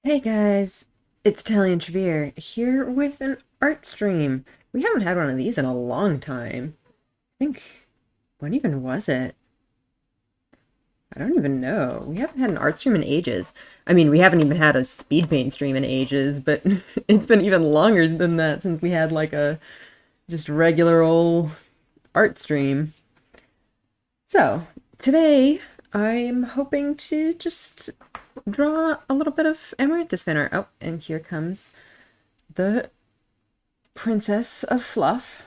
Hey guys, it's Tally and Trevere here with an art stream. We haven't had one of these in a long time. I think, when even was it? I don't even know. We haven't had an art stream in ages. I mean, we haven't even had a speed paint stream in ages, but it's been even longer than that since we had like a just regular old art stream. So, today I'm hoping to just draw a little bit of Amarantus fan art. Oh, and here comes the Princess of Fluff.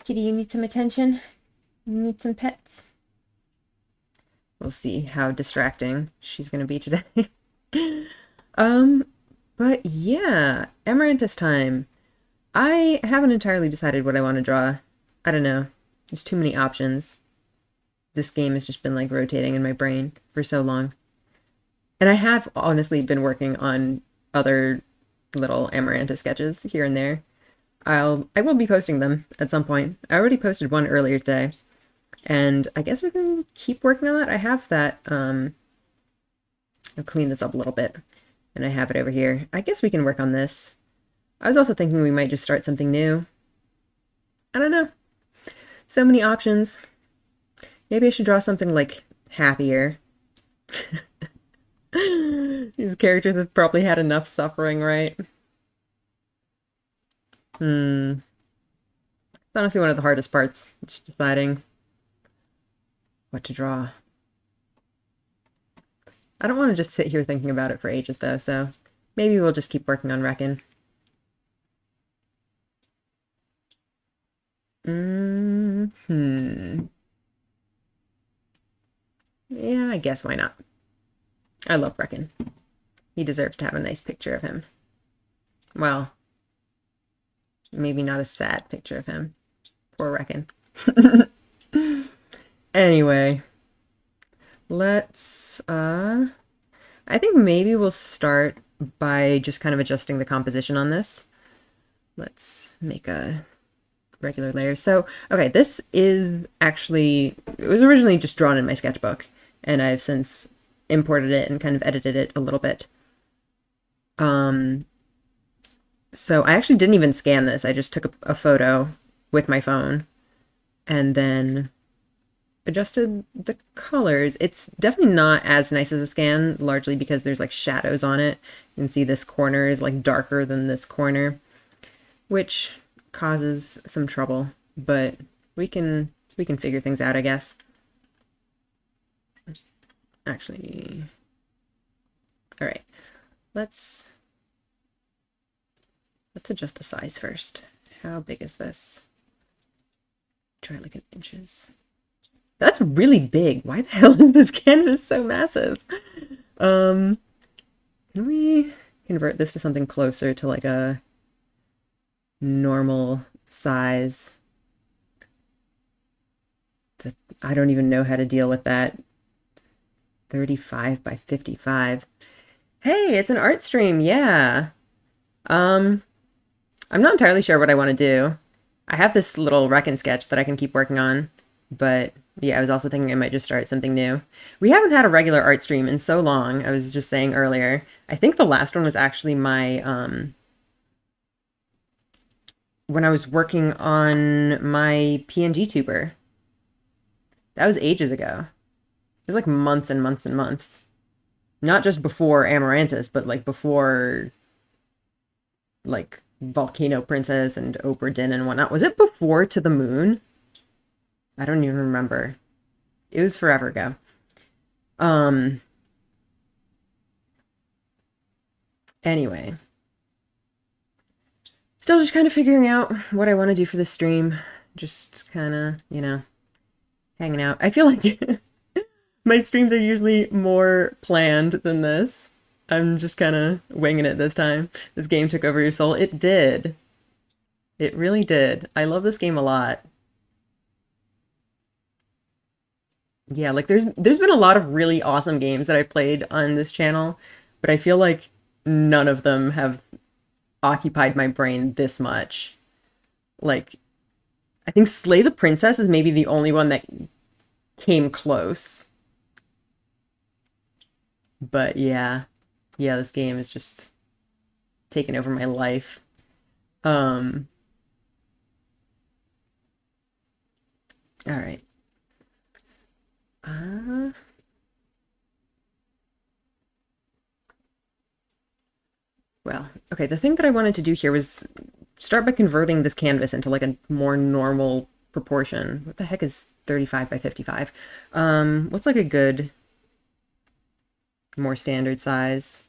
Kitty, you need some attention? You need some pets? We'll see how distracting she's gonna be today. um, but yeah, Amarantus time. I haven't entirely decided what I want to draw. I don't know. There's too many options. This game has just been like rotating in my brain for so long. And I have honestly been working on other little Amarantus sketches here and there. I will be posting them at some point. I already posted one earlier today, and I guess we can keep working on that. I have that. I'll clean this up a little bit, and I have it over here. I guess we can work on this. I was also thinking we might just start something new. I don't know. So many options. Maybe I should draw something like happier. These characters have probably had enough suffering, right? It's honestly one of the hardest parts. Just deciding what to draw. I don't want to just sit here thinking about it for ages, though, so maybe we'll just keep working on Reckon. Yeah, I guess why not? I love Reckon. He deserves to have a nice picture of him. Well, maybe not a sad picture of him. Poor Reckon. Anyway, let's, I think maybe we'll start by just kind of adjusting the composition on this. Let's make a regular layer. So, okay, this is actually, it was originally just drawn in my sketchbook, and I've since imported it and kind of edited it a little bit. So I actually didn't even scan this. I just took a photo with my phone and then adjusted the colors. It's definitely not as nice as a scan, largely because there's like shadows on it. You can see this corner is like darker than this corner, which causes some trouble, but we can figure things out, I guess. Actually, all right, let's adjust the size first. How big is this? Try like in inches. That's really big. Why the hell is this canvas so massive? Can we convert this to something closer to like a normal size? I don't even know how to deal with that. 35 by 55. Hey, it's an art stream. Yeah. I'm not entirely sure what I want to do. I have this little Reckon sketch that I can keep working on, but yeah, I was also thinking I might just start something new. We haven't had a regular art stream in so long. I was just saying earlier. I think the last one was actually my, when I was working on my PNG tuber. That was ages ago. It was like months and months and months. Not just before Amarantus, but like before, like, Volcano Princess and Oprah Din and whatnot. Was it before To the Moon? I don't even remember. It was forever ago. Anyway. Still just kind of figuring out what I want to do for this stream. Just kind of, you know, hanging out. I feel like my streams are usually more planned than this. I'm just kind of winging it this time. This game took over your soul. It did. It really did. I love this game a lot. Yeah, like there's been a lot of really awesome games that I played on this channel, but I feel like none of them have occupied my brain this much. Like, I think Slay the Princess is maybe the only one that came close. But yeah, yeah, this game is just taking over my life. Um, all right. Uh, well, okay, the thing that I wanted to do here was start by converting this canvas into like a more normal proportion. What the heck is 35 by 55? What's like a good, more standard size?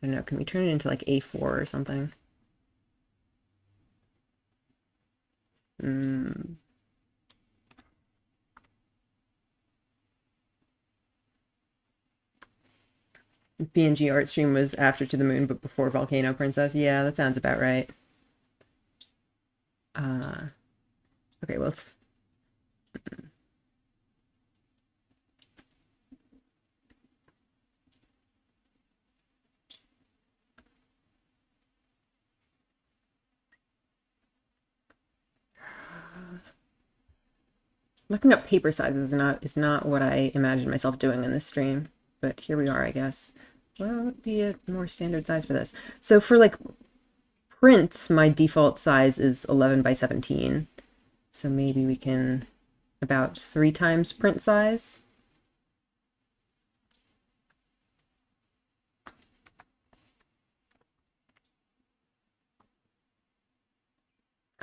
I don't know, can we turn it into like A4 or something? Mm. PNG art stream was after To the Moon, but before Volcano Princess. Yeah, that sounds about right. Uh, okay, well, let's. Looking up paper sizes is not what I imagined myself doing in this stream, but here we are, I guess. What would be a more standard size for this? So for like prints, my default size is 11 by 17. So maybe we can about 3 times print size.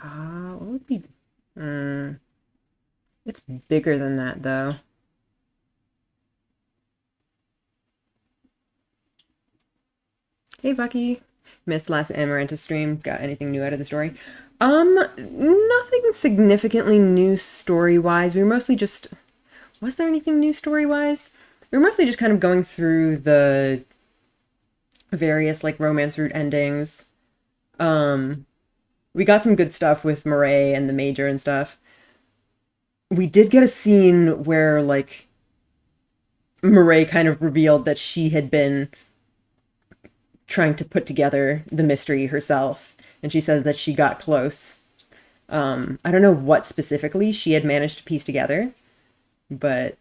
What would be? It's bigger than that though. Hey, Bucky. Missed last Amarantus stream. Got anything new out of the story? Nothing significantly new story-wise. We were mostly just... Was there anything new story-wise? We were mostly just kind of going through the various, like, romance route endings. We got some good stuff with Murray and the Major and stuff. We did get a scene where, like, Murray kind of revealed that she had been trying to put together the mystery herself, and she says that she got close. I don't know what specifically she had managed to piece together, but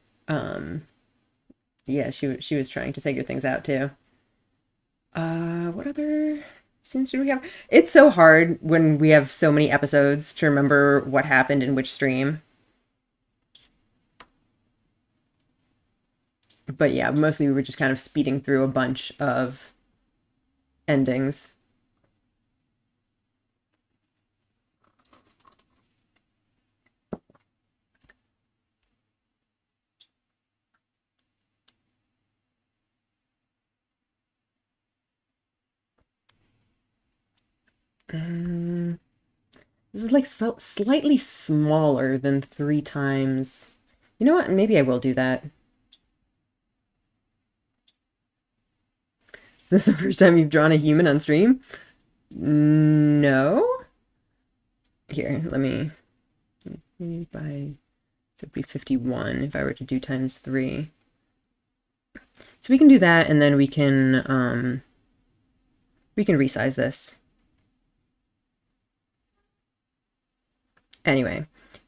yeah, she was trying to figure things out too. What other scenes do we have? It's so hard when we have so many episodes to remember what happened in which stream. But yeah, mostly we were just kind of speeding through a bunch of endings. This is like slightly smaller than 3 times. You know what? Maybe I will do that. Is this the first time you've drawn a human on stream? No? Here, let me... By... So it'd be 51 if I were to do times 3. So we can do that, and then we can resize this. Anyway,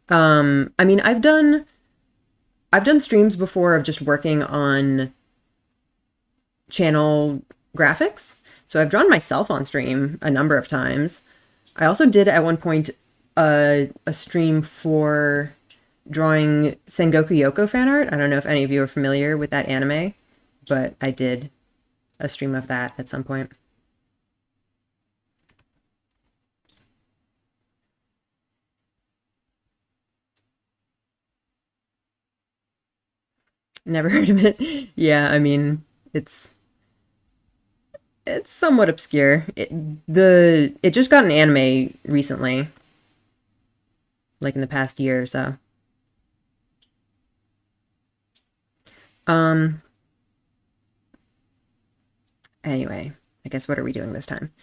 I mean, I've done streams before of just working on channel graphics. So I've drawn myself on stream a number of times. I also did at one point a stream for drawing Sengoku Yoko fan art. I don't know if any of you are familiar with that anime, but I did a stream of that at some point. Never heard of it. Yeah, I mean, it's somewhat obscure. It just got an anime recently, like in the past year or so. Anyway, I guess what are we doing this time?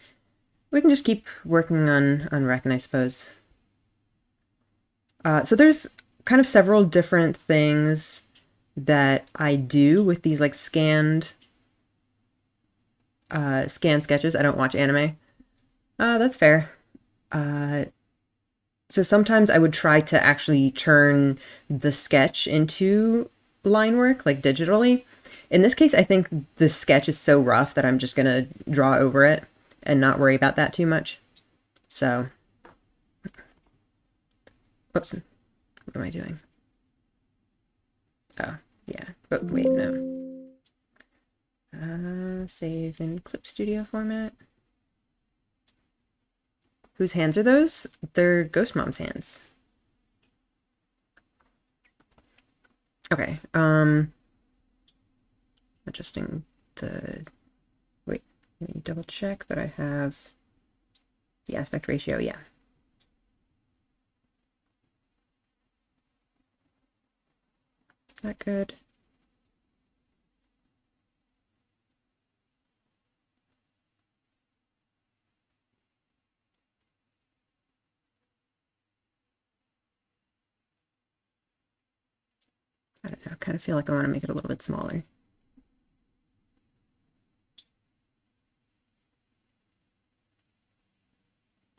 We can just keep working on Reckon, I suppose. So there's kind of several different things that I do with these like scanned sketches. I don't watch anime. That's fair. So sometimes I would try to actually turn the sketch into line work, like digitally. In this case, I think the sketch is so rough that I'm just going to draw over it and not worry about that too much. So, whoops, what am I doing? Oh, yeah, but wait, no. Save in Clip Studio format. Whose hands are those? They're Ghost Mom's hands. Okay, adjusting the, wait, let me double check that I have the aspect ratio, yeah. Is that good? I don't know, I kind of feel like I want to make it a little bit smaller.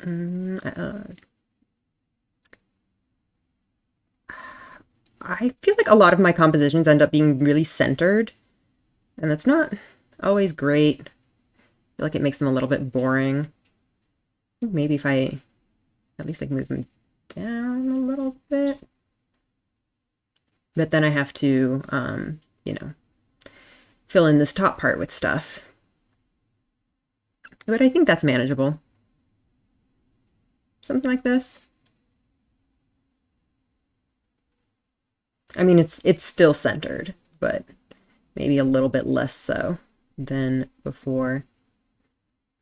I feel like a lot of my compositions end up being really centered, and that's not always great. I feel like it makes them a little bit boring. Maybe if I at least like move them down a little bit. But then I have to, you know, fill in this top part with stuff. But I think that's manageable. Something like this. I mean, it's still centered, but maybe a little bit less so than before.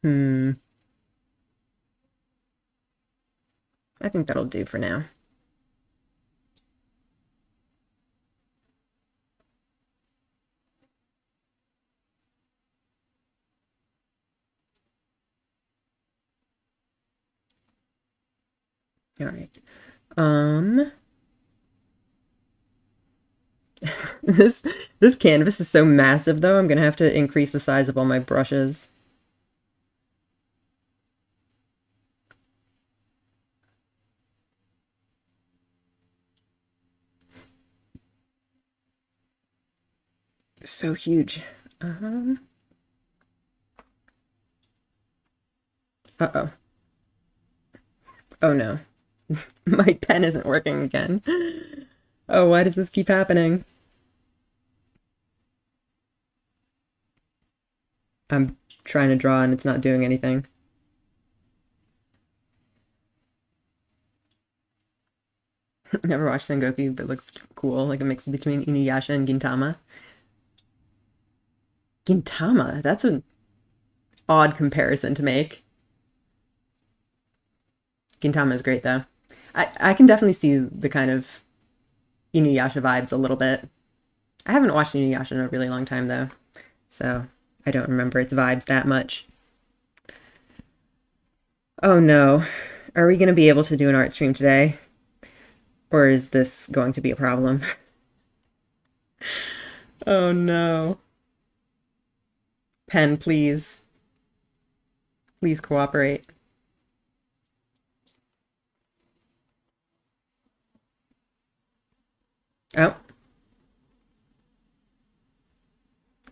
I think that'll do for now. All right. This canvas is so massive though, I'm gonna have to increase the size of all my brushes. So huge. Uh-oh. Oh no. My pen isn't working again. Oh, why does this keep happening? I'm trying to draw and it's not doing anything. Never watched Sengoku, but it looks cool, like a mix between Inuyasha and Gintama. Gintama? That's an odd comparison to make. Gintama is great though. I can definitely see the kind of Inuyasha vibes a little bit. I haven't watched Inuyasha in a really long time though, so I don't remember its vibes that much. Oh no. Are we going to be able to do an art stream today? Or is this going to be a problem? Oh no. Pen, please. Please cooperate. Oh.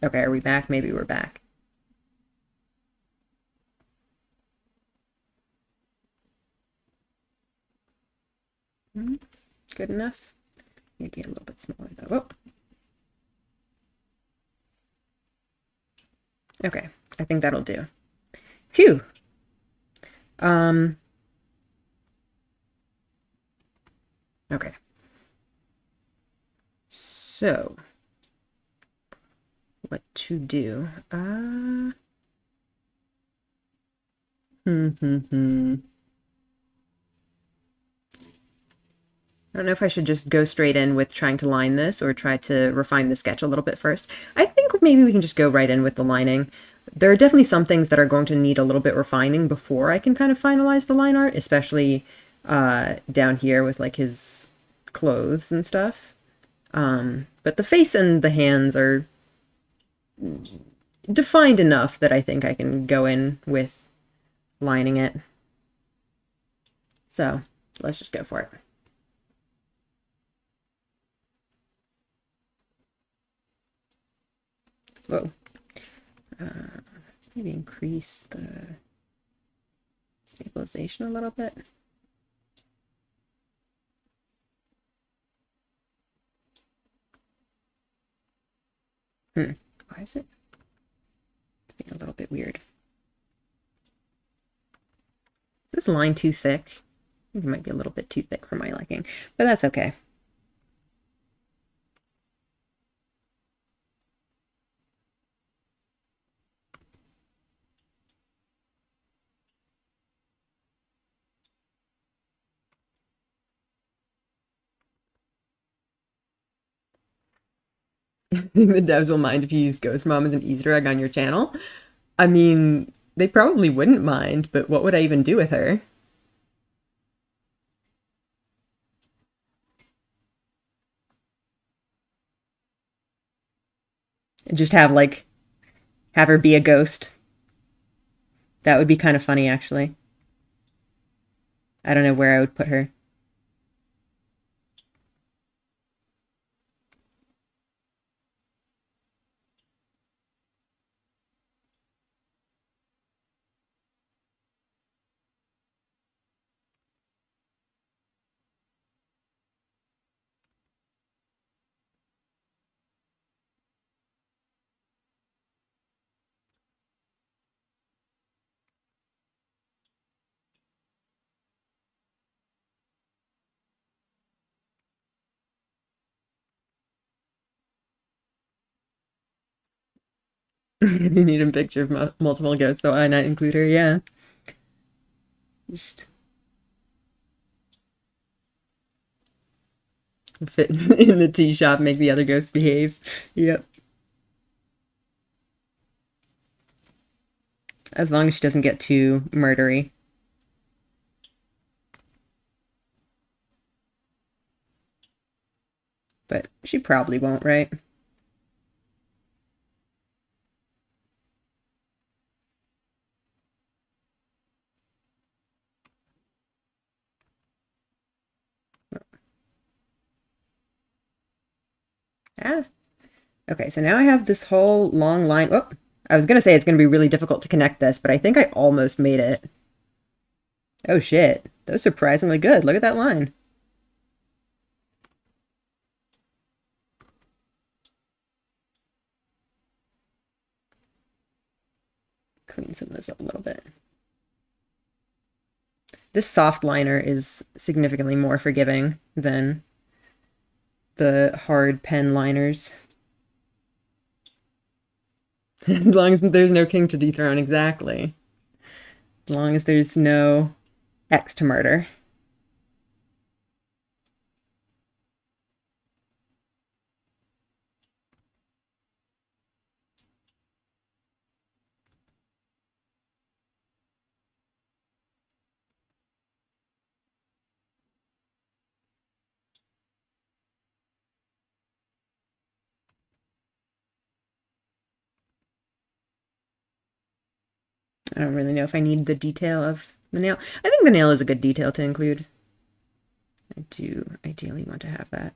Okay, are we back? Maybe we're back. Good enough. Maybe a little bit smaller though. Oh. Okay, I think that'll do. Phew. Okay. So, what to do? I don't know if I should just go straight in with trying to line this or try to refine the sketch a little bit first. I think maybe we can just go right in with the lining. There are definitely some things that are going to need a little bit refining before I can kind of finalize the line art, especially down here with like his clothes and stuff. But the face and the hands are defined enough that I think I can go in with lining it. So let's just go for it. Whoa. Let's maybe increase the stabilization a little bit. Why is it? It's being a little bit weird. Is this line too thick? I think it might be a little bit too thick for my liking, but that's okay. The devs will mind if you use Ghost Mom as an Easter egg on your channel. I mean, they probably wouldn't mind, but what would I even do with her? Just have her be a ghost. That would be kind of funny, actually. I don't know where I would put her. You need a picture of multiple ghosts, so why not include her? Yeah. Just fit in the tea shop, make the other ghosts behave. Yep. As long as she doesn't get too murdery. But she probably won't, right? Ah. Okay, so now I have this whole long line. Oh, I was gonna say it's gonna be really difficult to connect this, but I think I almost made it. Oh shit. That was surprisingly good. Look at that line. Clean some of this up a little bit. This soft liner is significantly more forgiving than the hard pen liners. As long as there's no king to dethrone, exactly. As long as there's no X to murder. I don't really know if I need the detail of the nail. I think the nail is a good detail to include. I do ideally want to have that.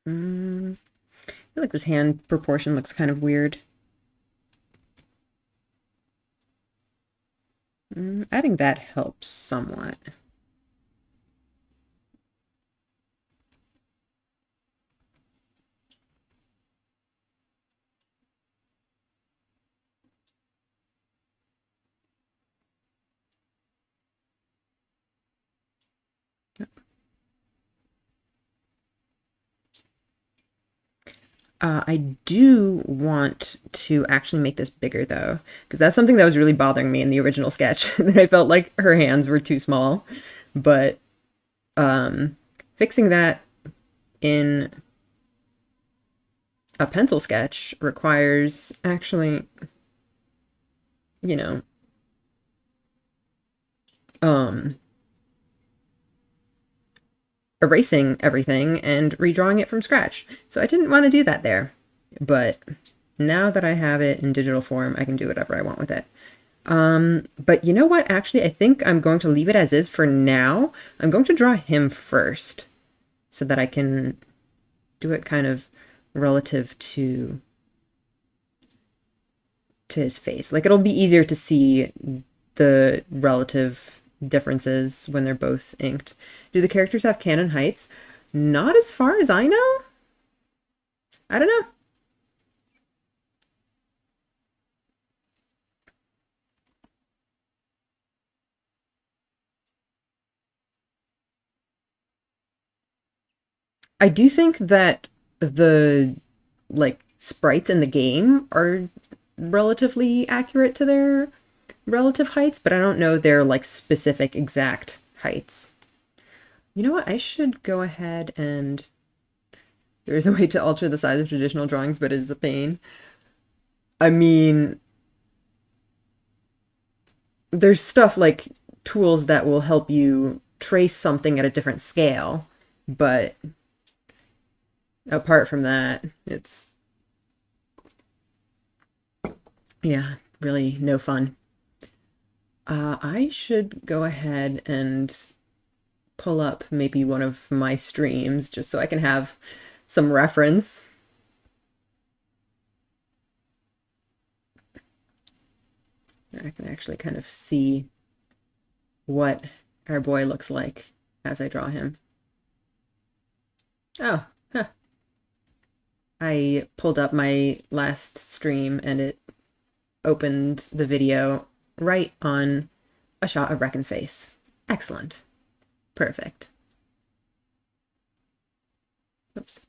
I feel like this hand proportion looks kind of weird. Adding that helps somewhat. I do want to actually make this bigger though, because that's something that was really bothering me in the original sketch. That I felt like her hands were too small. But fixing that in a pencil sketch requires actually, you know, um, erasing everything and redrawing it from scratch. So I didn't want to do that there. But now that I have it in digital form, I can do whatever I want with it. But you know what? Actually, I think I'm going to leave it as is for now. I'm going to draw him first so that I can do it kind of relative to his face. Like it'll be easier to see the relative differences when they're both inked. Do the characters have canon heights? Not as far as I know. I don't know. I do think that the like sprites in the game are relatively accurate to their relative heights, but I don't know their like specific exact heights. You know what? I should go ahead and there is a way to alter the size of traditional drawings, but it is a pain. I mean, there's stuff like tools that will help you trace something at a different scale, but apart from that, it's yeah, really no fun. I should go ahead and pull up maybe one of my streams just so I can have some reference. I can actually kind of see what our boy looks like as I draw him. Oh, huh. I pulled up my last stream and it opened the video right on a shot of Reckon's face. Excellent. Perfect. Oops.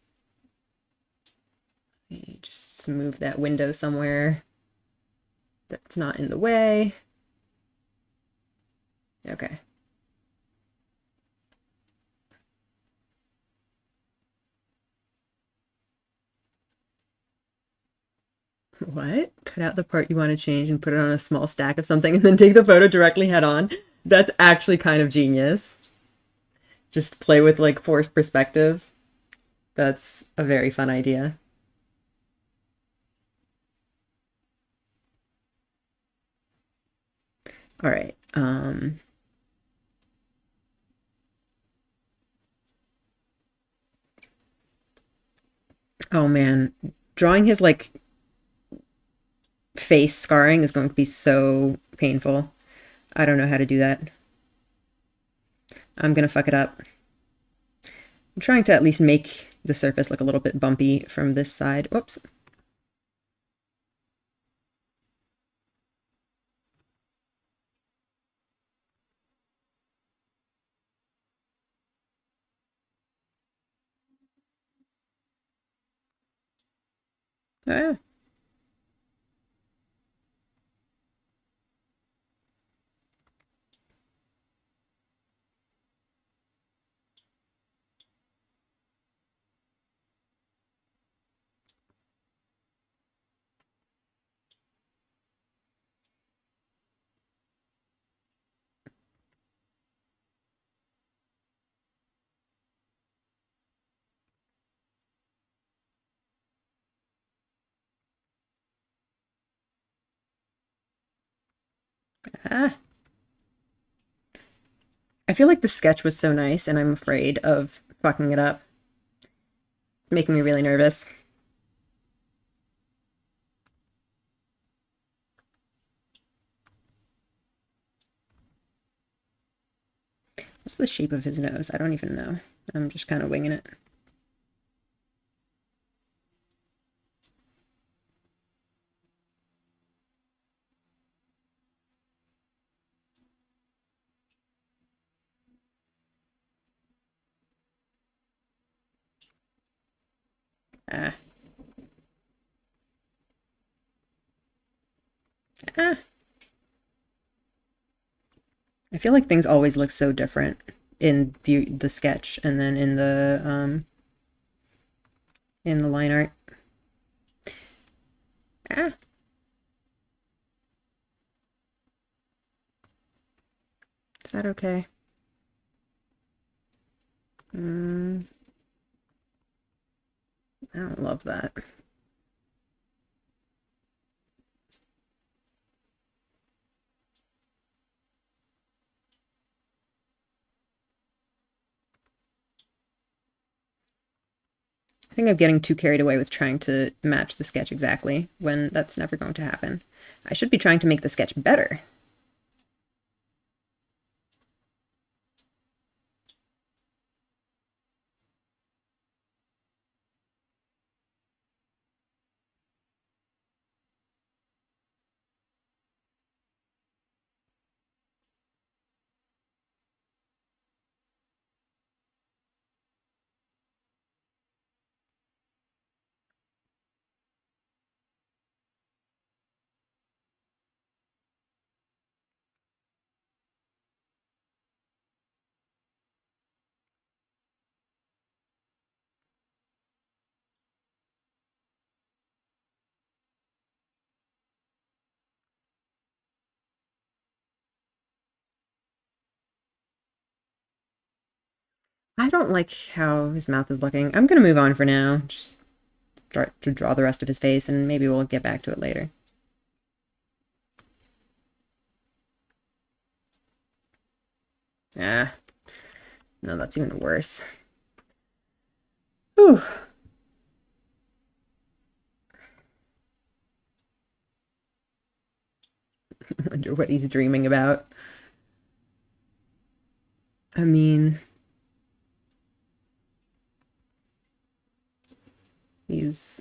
Just move that window somewhere that's not in the way. Okay. What? Cut out the part you want to change and put it on a small stack of something and then take the photo directly head on. That's actually kind of genius. Just play with like forced perspective. That's a very fun idea. All right. Oh man, drawing his like face scarring is going to be so painful. I don't know how to do that. I'm gonna fuck it up. I'm trying to at least make the surface look a little bit bumpy from this side. Whoops. Ah. Ah. I feel like the sketch was so nice and I'm afraid of fucking it up. It's making me really nervous. What's the shape of his nose? I don't even know. I'm just kind of winging it. Ah. Ah, I feel like things always look so different in the sketch and then in the line art. Ah, is that okay? Mm, I don't love that. I think I'm getting too carried away with trying to match the sketch exactly when that's never going to happen. I should be trying to make the sketch better. I don't like how his mouth is looking. I'm gonna move on for now. Just start to draw the rest of his face, and maybe we'll get back to it later. Ah, no, that's even worse. Whew. I wonder what he's dreaming about. I mean, he's...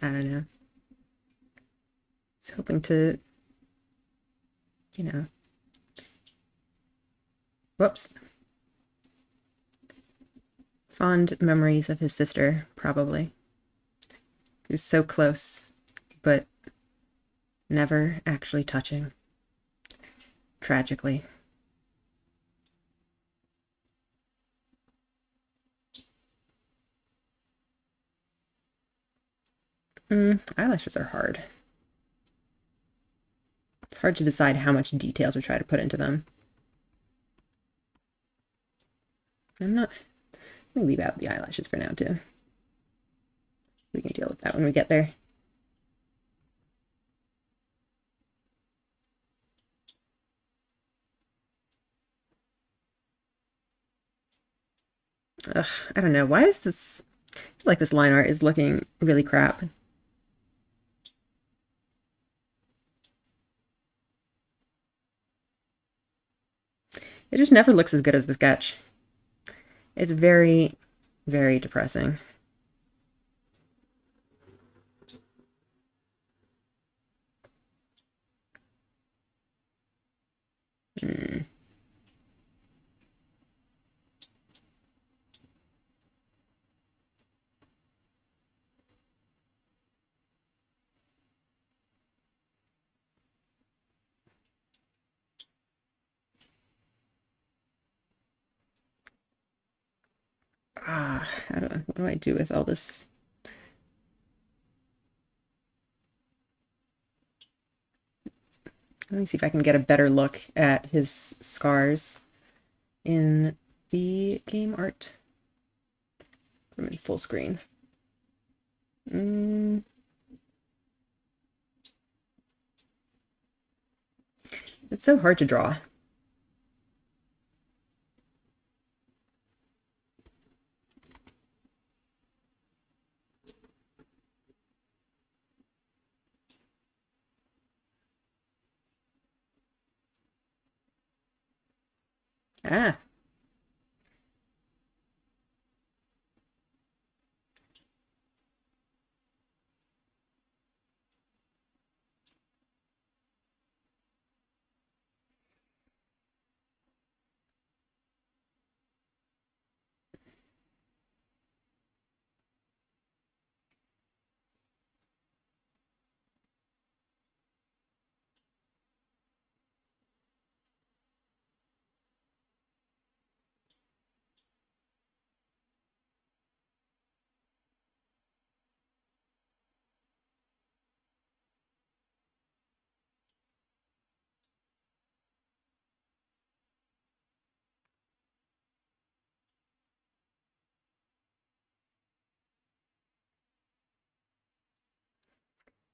I don't know. He's hoping to, you know... Whoops. Fond memories of his sister, probably. He was so close, but never actually touching. Tragically. Eyelashes are hard. It's hard to decide how much detail to try to put into them. I'm not... Let me leave out the eyelashes for now, too. We can deal with that when we get there. Ugh, I don't know. Why is this... I feel like this line art is looking really crap. It just never looks as good as the sketch. It's very, very depressing. Mm. Ah, what do I do with all this? Let me see if I can get a better look at his scars in the game art from in full screen. Mm. It's so hard to draw. Ah,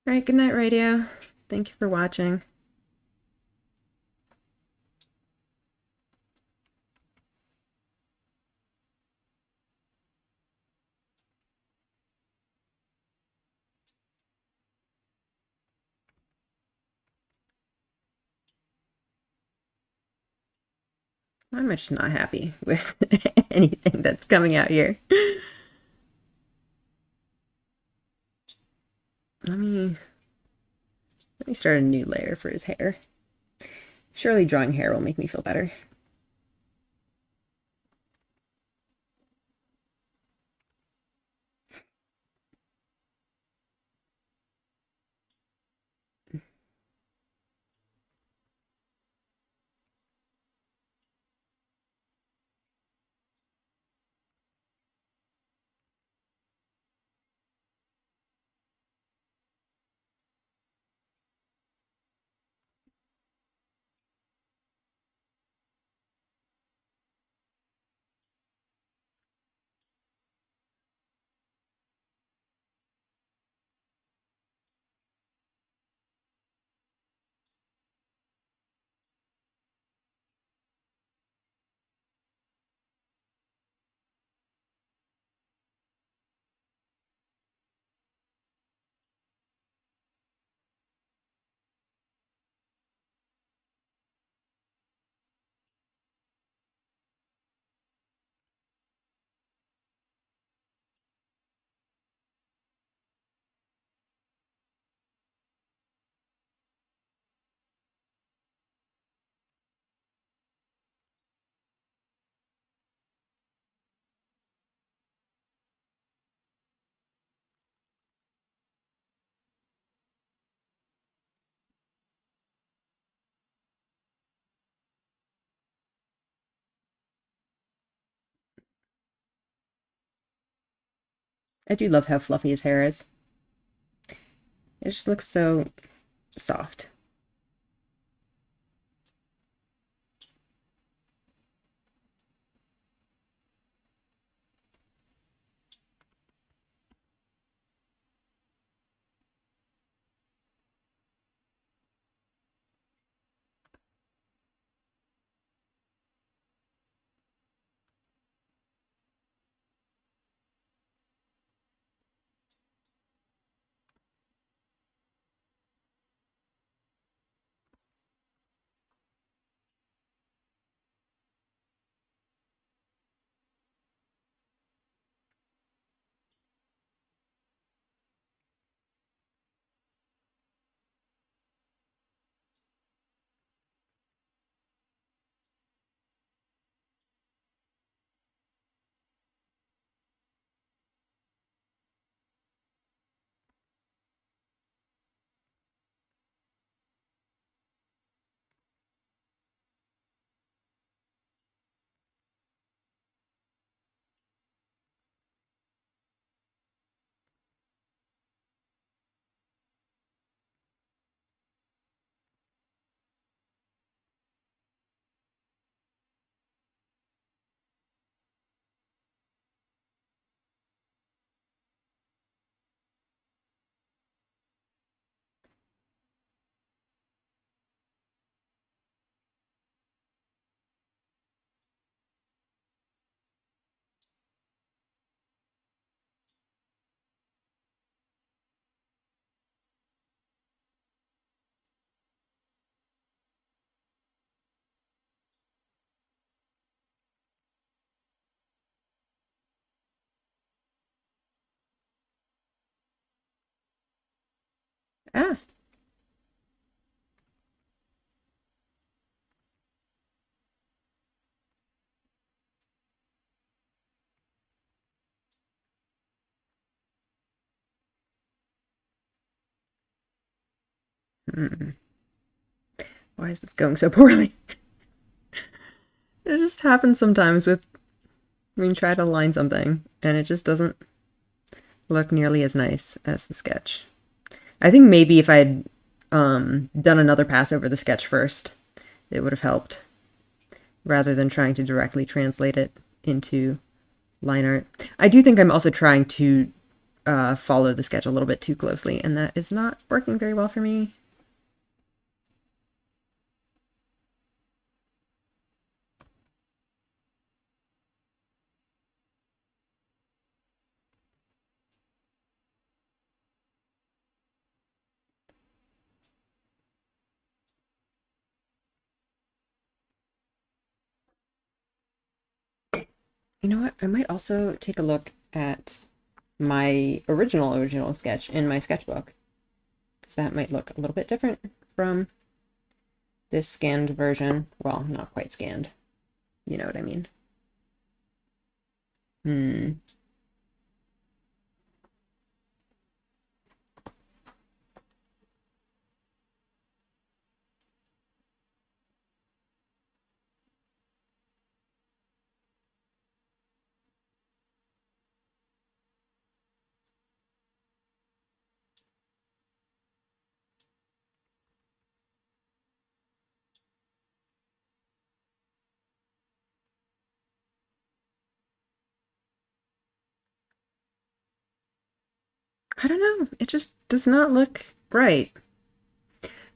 Alright, good night, radio. Thank you for watching. I'm just not happy with anything that's coming out here. Let me start a new layer for his hair. Surely drawing hair will make me feel better. I do love how fluffy his hair is. It just looks so soft. Ah. Hmm. Why is this going so poorly? It just happens sometimes with when you try to line something and it just doesn't look nearly as nice as the sketch. I think maybe if I had done another pass over the sketch first, it would have helped rather than trying to directly translate it into line art. I do think I'm also trying to follow the sketch a little bit too closely, and that is not working very well for me. You know what? I might also take a look at my original sketch in my sketchbook, because that might look a little bit different from this scanned version. Well, not quite scanned. You know what I mean. I don't know. It just does not look right.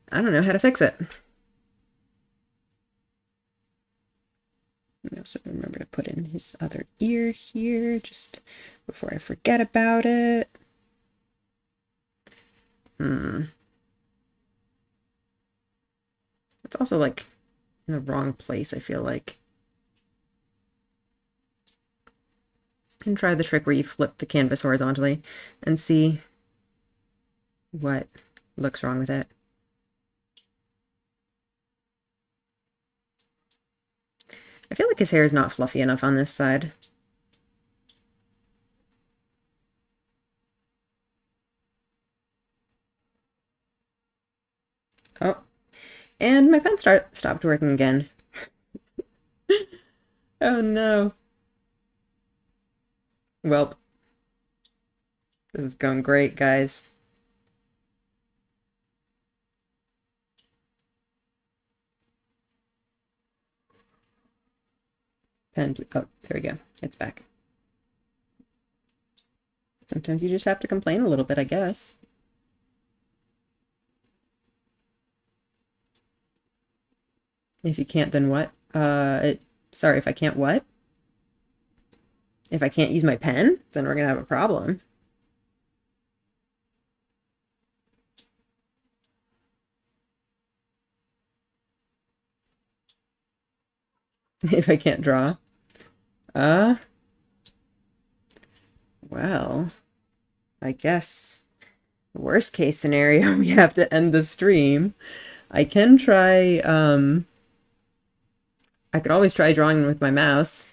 I don't know how to fix it. I also remember to put in his other ear here just before I forget about it. It's also like in the wrong place, I feel like. You can try the trick where you flip the canvas horizontally and see what looks wrong with it. I feel like his hair is not fluffy enough on this side. Oh, and my pen stopped working again. Oh no. Welp. This is going great, guys. Pen, oh, there we go. It's back. Sometimes you just have to complain a little bit, I guess. If you can't, then what? Sorry, if I can't what? If I can't use my pen, then we're gonna have a problem. If I can't draw. Well, I guess worst case scenario, we have to end the stream. I can try, I could always try drawing with my mouse.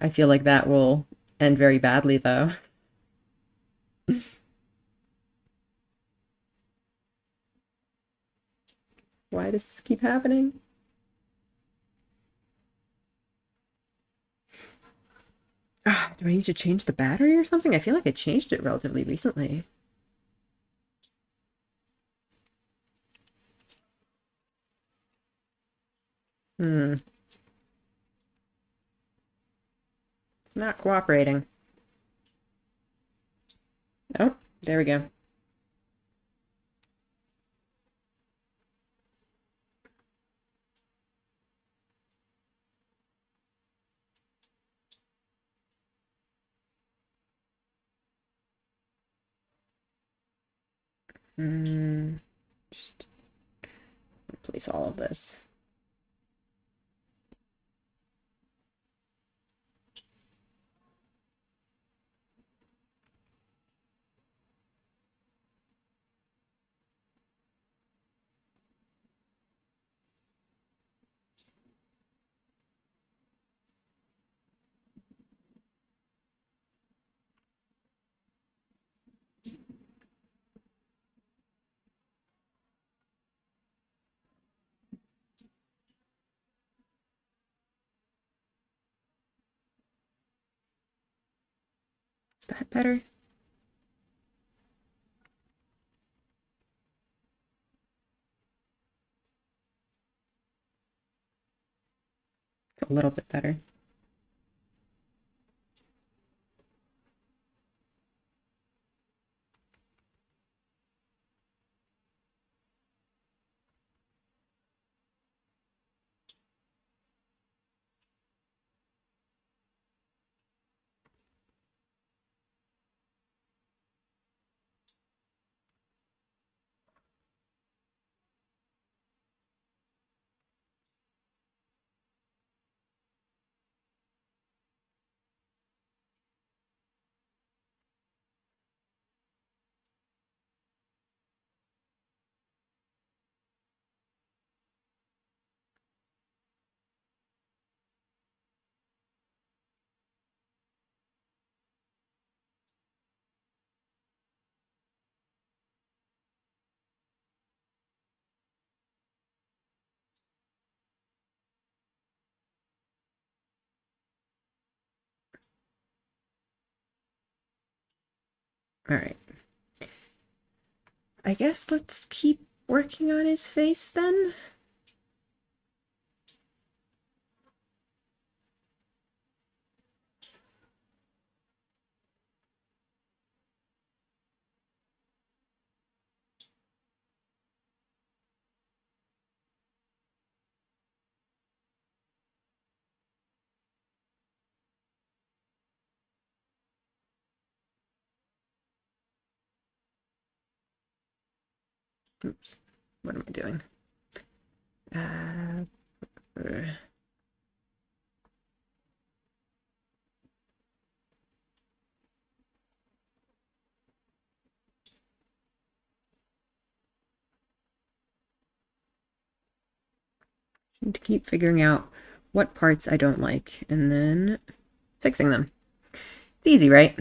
I feel like that will end very badly, though. Why does this keep happening? Do I need to change the battery or something? I feel like I changed it relatively recently. It's not cooperating. Oh, there we go. Just replace all of this. Is that better? It's a little bit better. All right. I guess let's keep working on his face then. Oops, what am I doing? Need to keep figuring out what parts I don't like and then fixing them. It's easy, right?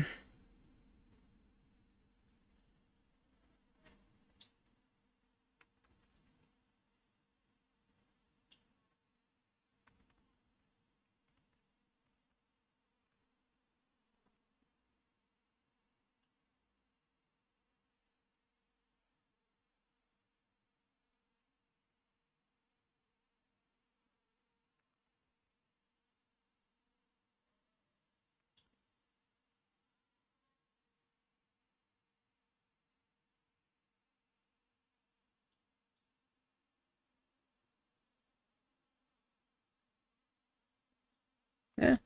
Yeah.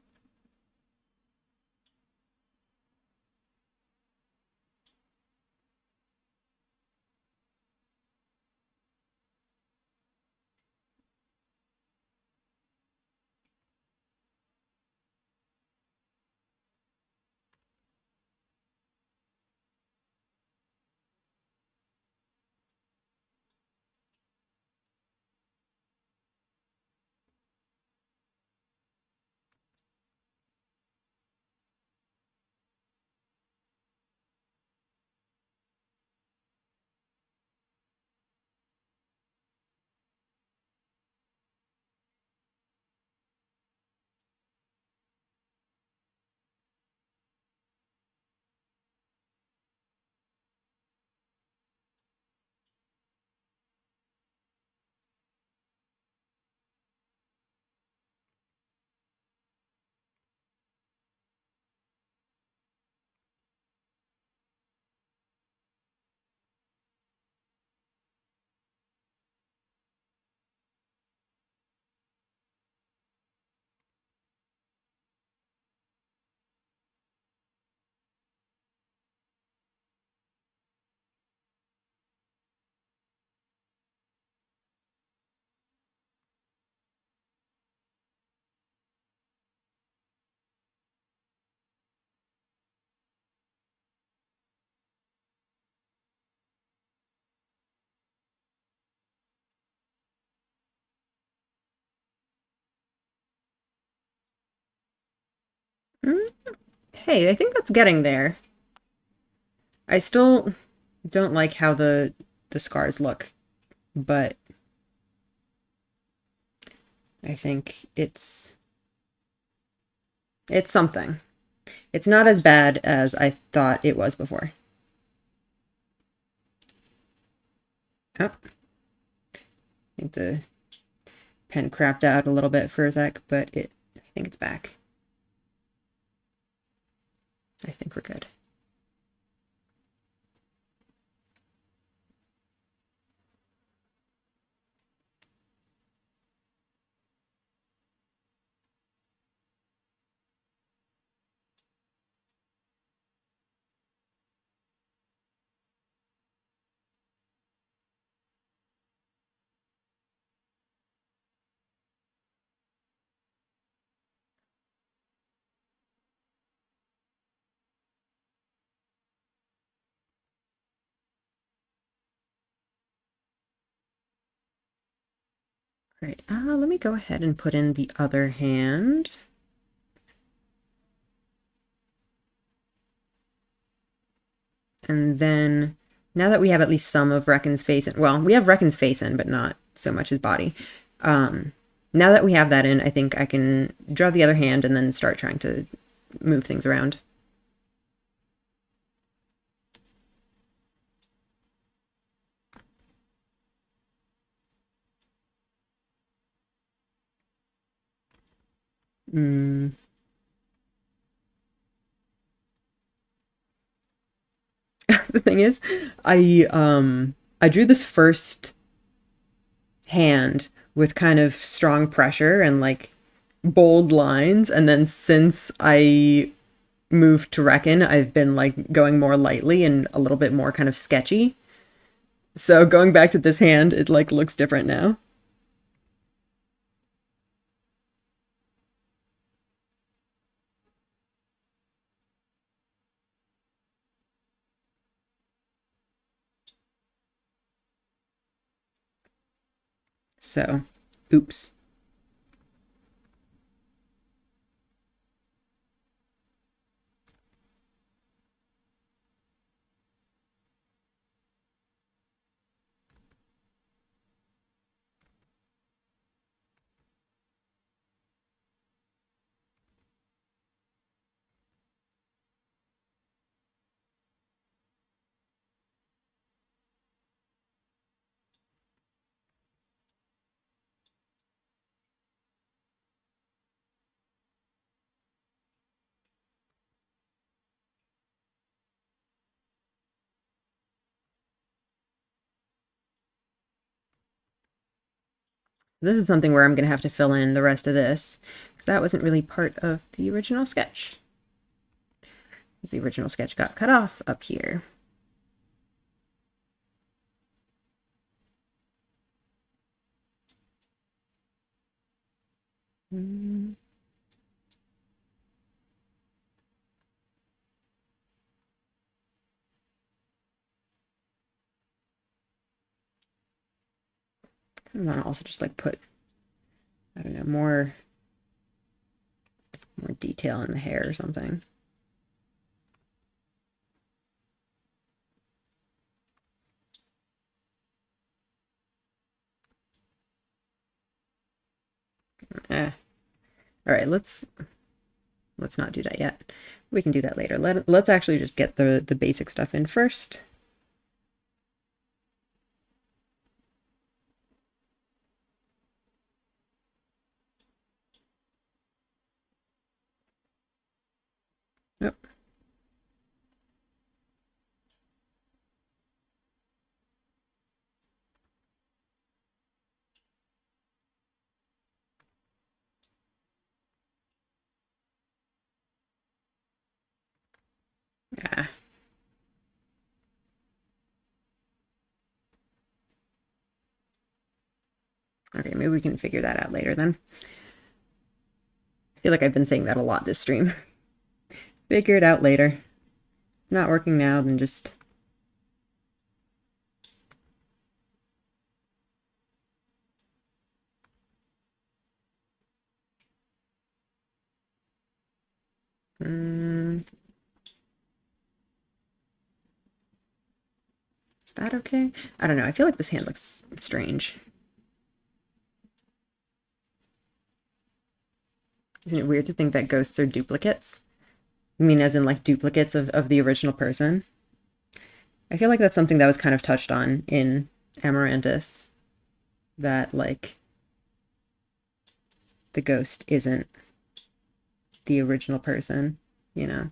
Mm, hey, I think that's getting there. I still don't like how the scars look, but I think it's something. It's not as bad as I thought it was before. Oh, I think the pen crapped out a little bit for a sec, but I think it's back. I think we're good. All right, let me go ahead and put in the other hand. And then, now that we have at least some of Reckon's face in, well, we have Reckon's face in, but not so much his body. Now that we have that in, I think I can draw the other hand and then start trying to move things around. Mm. The thing is, I drew this first hand with kind of strong pressure and like bold lines, and then since I moved to Reckon, I've been like going more lightly and a little bit more kind of sketchy. So going back to this hand, it like looks different now. So, oops. This is something where I'm going to have to fill in the rest of this because that wasn't really part of the original sketch. Because the original sketch got cut off up here. Mm. I want to also just like put, I don't know, more detail in the hair or something. Eh. All right, let's not do that yet. We can do that later. Let's actually just get the basic stuff in first. Yep. Ah. Okay, maybe we can figure that out later then. I feel like I've been saying that a lot this stream. Figure it out later. It's not working now, then just... is that okay? I don't know. I feel like this hand looks strange. Isn't it weird to think that ghosts are duplicates? I mean, as in like duplicates of the original person? I feel like that's something that was kind of touched on in Amarantus. That like the ghost isn't the original person, you know?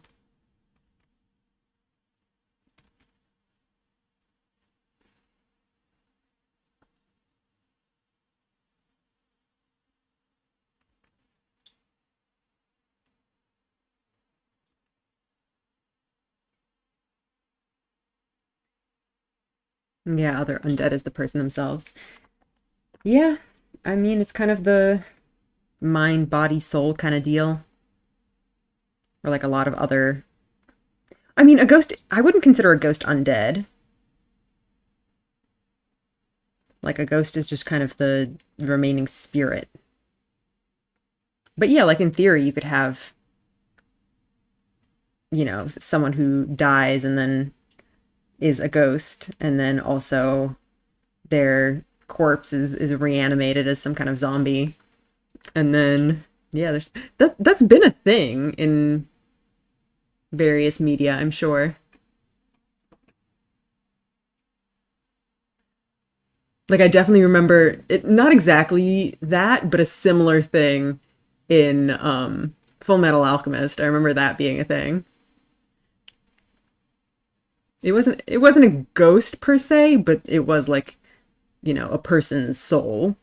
Yeah, other undead is the person themselves. Yeah, I mean, it's kind of the mind, body, soul kind of deal. Or like a lot of other. I mean, a ghost, I wouldn't consider a ghost undead. Like a ghost is just kind of the remaining spirit. But yeah, like in theory, you could have, you know, someone who dies and then is a ghost, and then also their corpse is reanimated as some kind of zombie. And then yeah, there's that's been a thing in various media, I'm sure. Like I definitely remember it, not exactly that, but a similar thing in Full Metal Alchemist. I remember that being a thing. It wasn't a ghost per se, but it was like, a person's soul.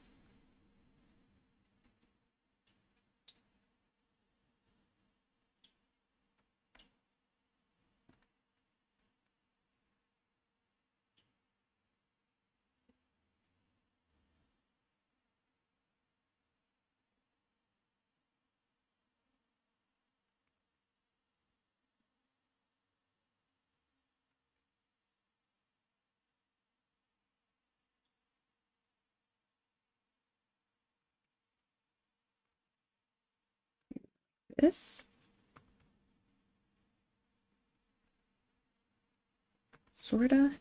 This sorta.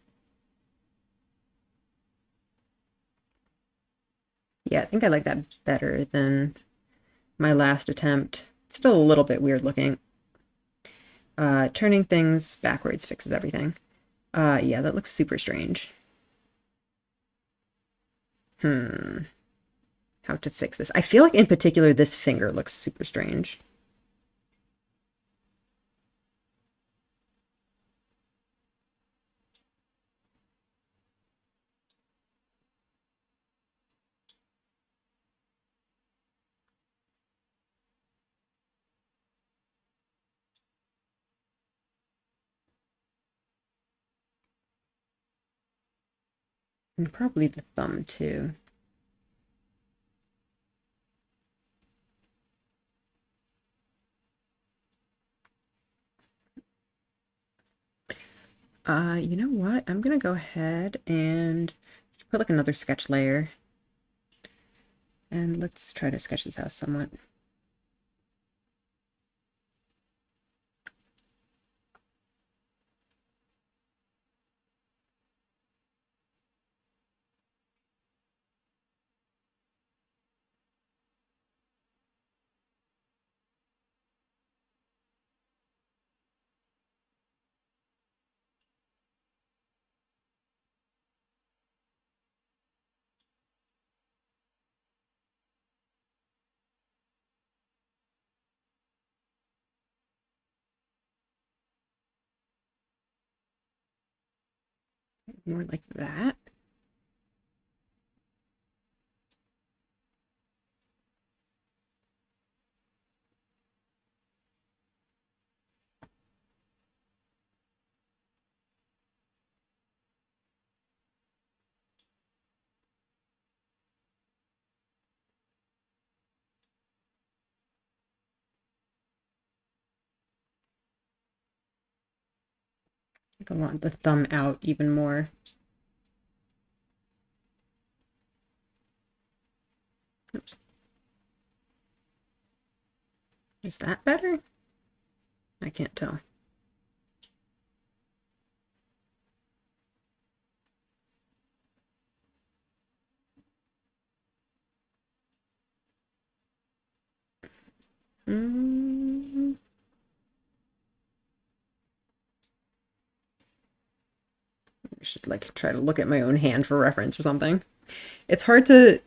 Yeah, I think I like that better than my last attempt. Still a little bit weird looking. Turning things backwards fixes everything. Yeah, that looks super strange. Hmm. How to fix this? I feel like in particular this finger looks super strange. And probably the thumb too. You know what? I'm gonna go ahead and just put like another sketch layer. And let's try to sketch this house somewhat. More like that. I want the thumb out even more. Oops. Is that better? I can't tell. Mm, I should like try to look at my own hand for reference or something. It's hard to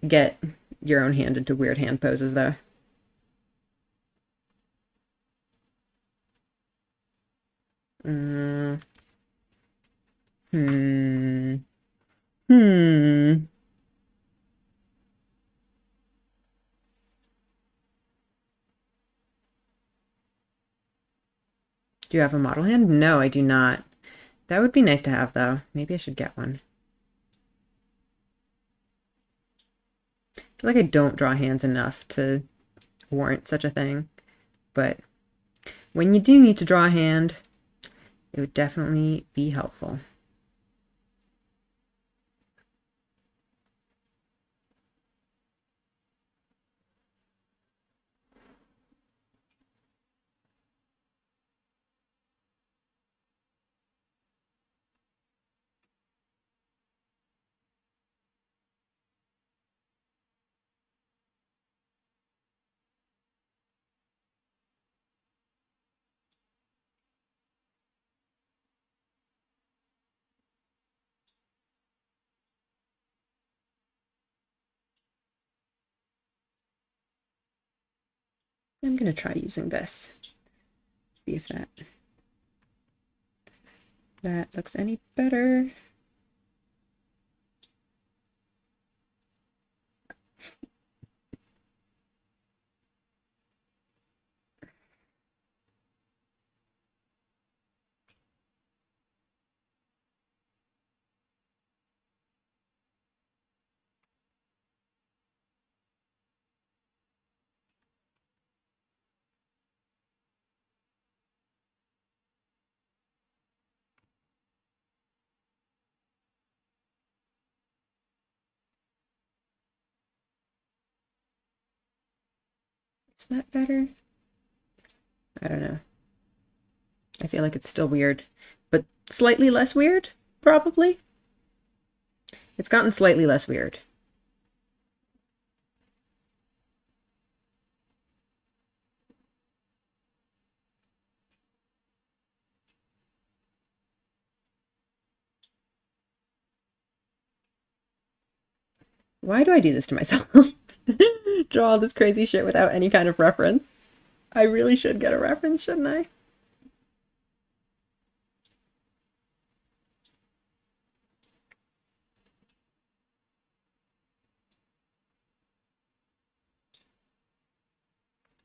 get your own hand into weird hand poses though. Mm, hmm. Hmm. Do you have a model hand? No, I do not. That would be nice to have though. Maybe I should get one. I feel like I don't draw hands enough to warrant such a thing. But when you do need to draw a hand, it would definitely be helpful. I'm gonna try using this. See if that looks any better. Is that better? I don't know. I feel like it's still weird, but slightly less weird, probably. It's gotten slightly less weird. Why do I do this to myself? Draw all this crazy shit without any kind of reference. I really should get a reference, shouldn't I?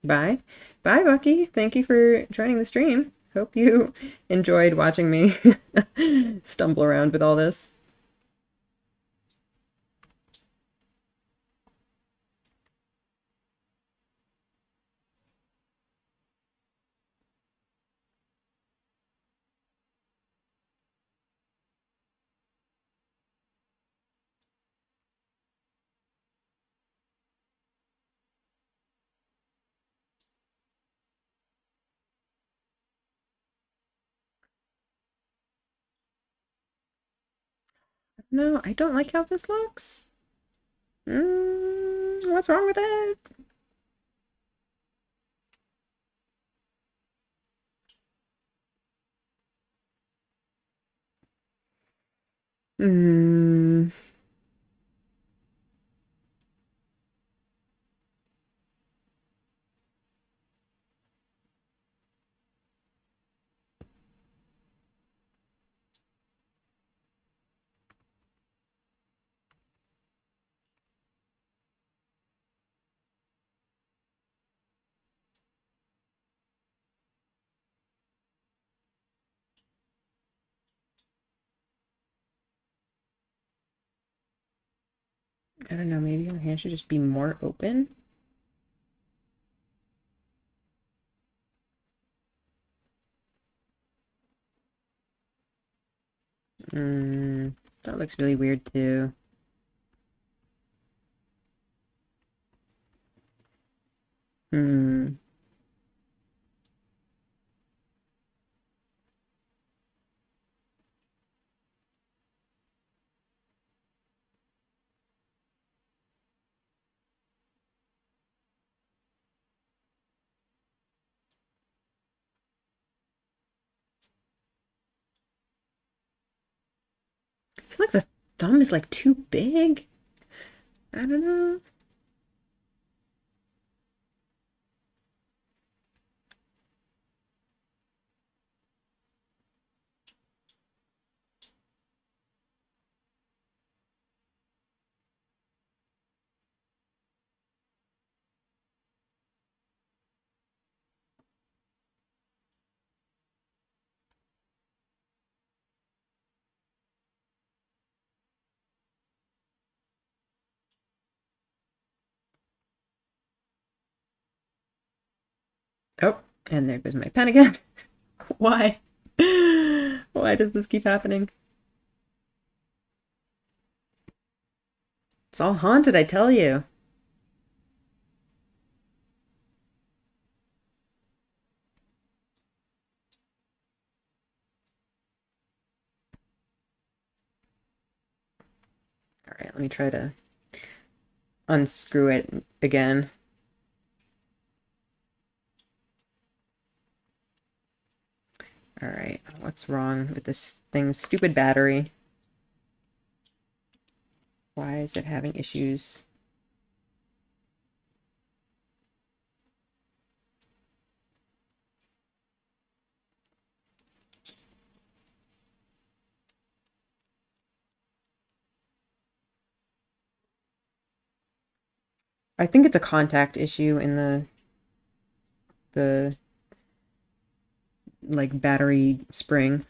Bye. Bye, Bucky. Thank you for joining the stream. Hope you enjoyed watching me stumble around with all this. No, I don't like how this looks. What's wrong with it? Hmm. I don't know, maybe your hand should just be more open. That looks really weird too. Hmm. I feel like the thumb is like too big. I don't know. Oh, and there goes my pen again. Why? Why does this keep happening? It's all haunted, I tell you. All right, let me try to unscrew it again. All right, what's wrong with this thing's stupid battery? Why is it having issues? I think it's a contact issue in the like battery spring.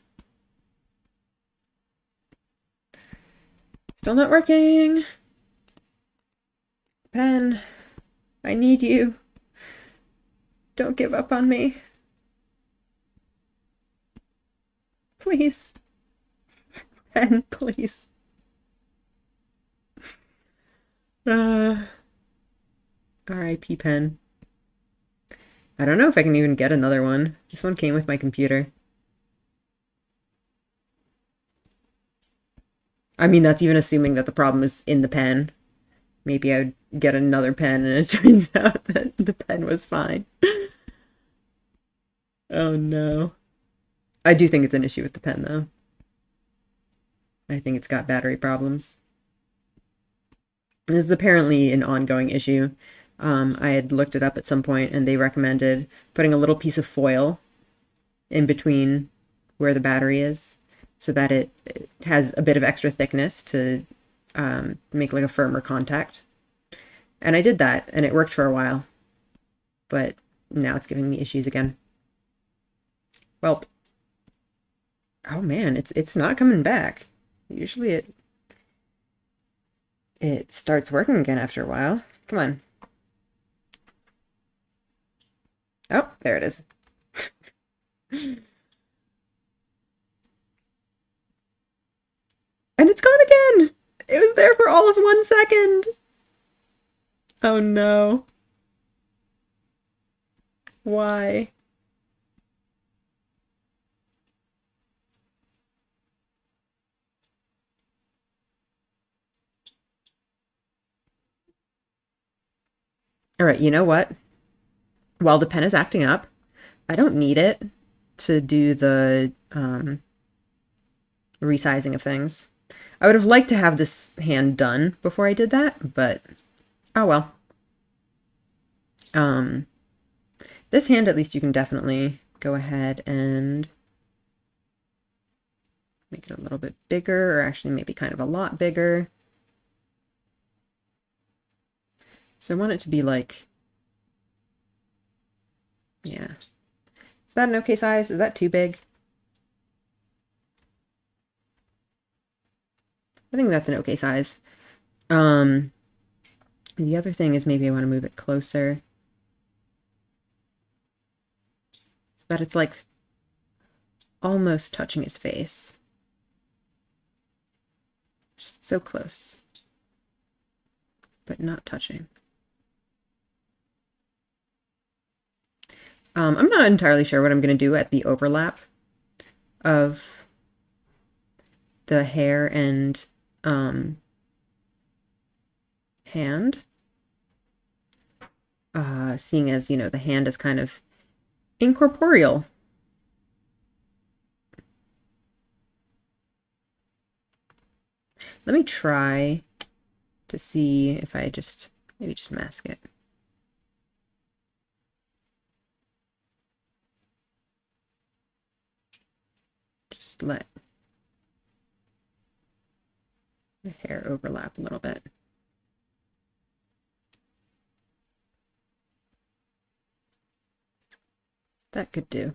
Still not working. Pen, I need you. Don't give up on me. Please. Pen, please. R.I.P. Pen. I don't know if I can even get another one. This one came with my computer. I mean, that's even assuming that the problem is in the pen. Maybe I would get another pen and it turns out that the pen was fine. Oh no. I do think it's an issue with the pen though. I think it's got battery problems. This is apparently an ongoing issue. I had looked it up at some point and they recommended putting a little piece of foil in between where the battery is so that it has a bit of extra thickness to make like a firmer contact. And I did that and it worked for a while, but now it's giving me issues again. Well, oh man, it's not coming back. Usually it starts working again after a while. Come on. Oh, there it is. And it's gone again! It was there for all of 1 second! Oh no. Why? Alright, you know what? While the pen is acting up, I don't need it to do the resizing of things. I would have liked to have this hand done before I did that, but oh well. This hand, at least you can definitely go ahead and make it a little bit bigger, or actually maybe kind of a lot bigger. So I want it to be like, yeah. Is that an okay size? Is that too big? I think that's an okay size. The other thing is maybe I want to move it closer so that it's like almost touching his face. Just so close, but not touching. I'm not entirely sure what I'm going to do at the overlap of the hair and hand. Seeing as, you know, the hand is kind of incorporeal. Let me try to see if I just, maybe just mask it. Just let the hair overlap a little bit. That could do.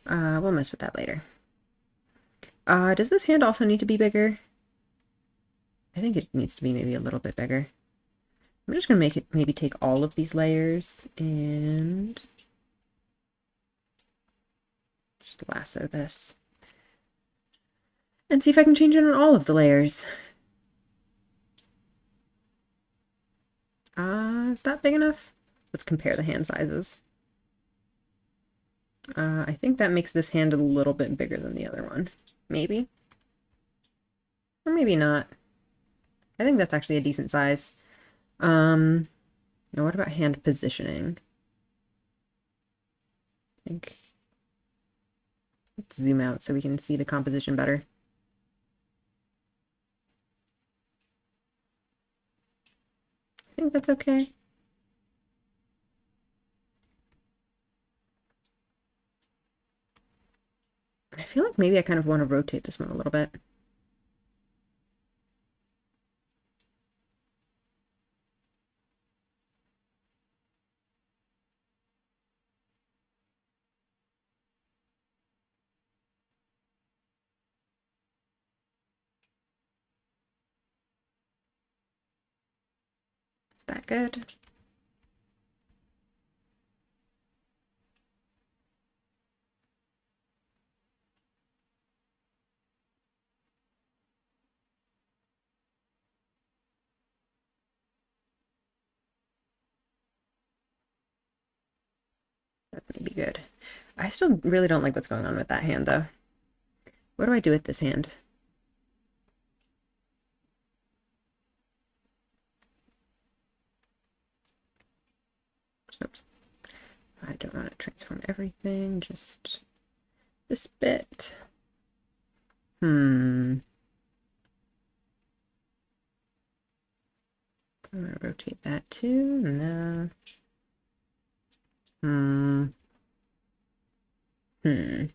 We'll mess with that later. Does this hand also need to be bigger? I think it needs to be maybe a little bit bigger. I'm just going to make it, maybe take all of these layers and just lasso this. And see if I can change it on all of the layers. Is that big enough? Let's compare the hand sizes. I think that makes this hand a little bit bigger than the other one. Maybe. Or maybe not. I think that's actually a decent size. Now what about hand positioning? I think let's zoom out so we can see the composition better. I think that's okay. I feel like maybe I kind of want to rotate this one a little bit. that good? That's maybe good. I still really don't like what's going on with that hand, though. What do I do with this hand? Oops. I don't want to transform everything, just this bit. I'm gonna rotate that too. No. Do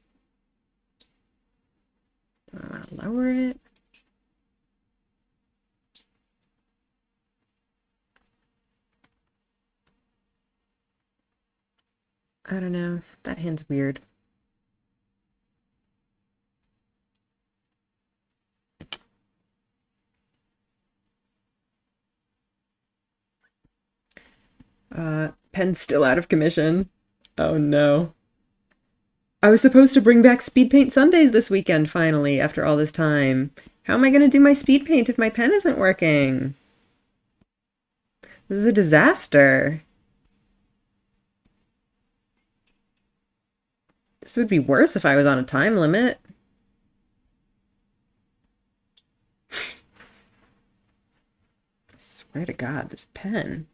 I want to lower it? I don't know. That hand's weird. Pen's still out of commission. Oh no. I was supposed to bring back speed paint Sundays this weekend finally after all this time. How am I going to do my speed paint if my pen isn't working? This is a disaster. This would be worse if I was on a time limit. I swear to God, this pen.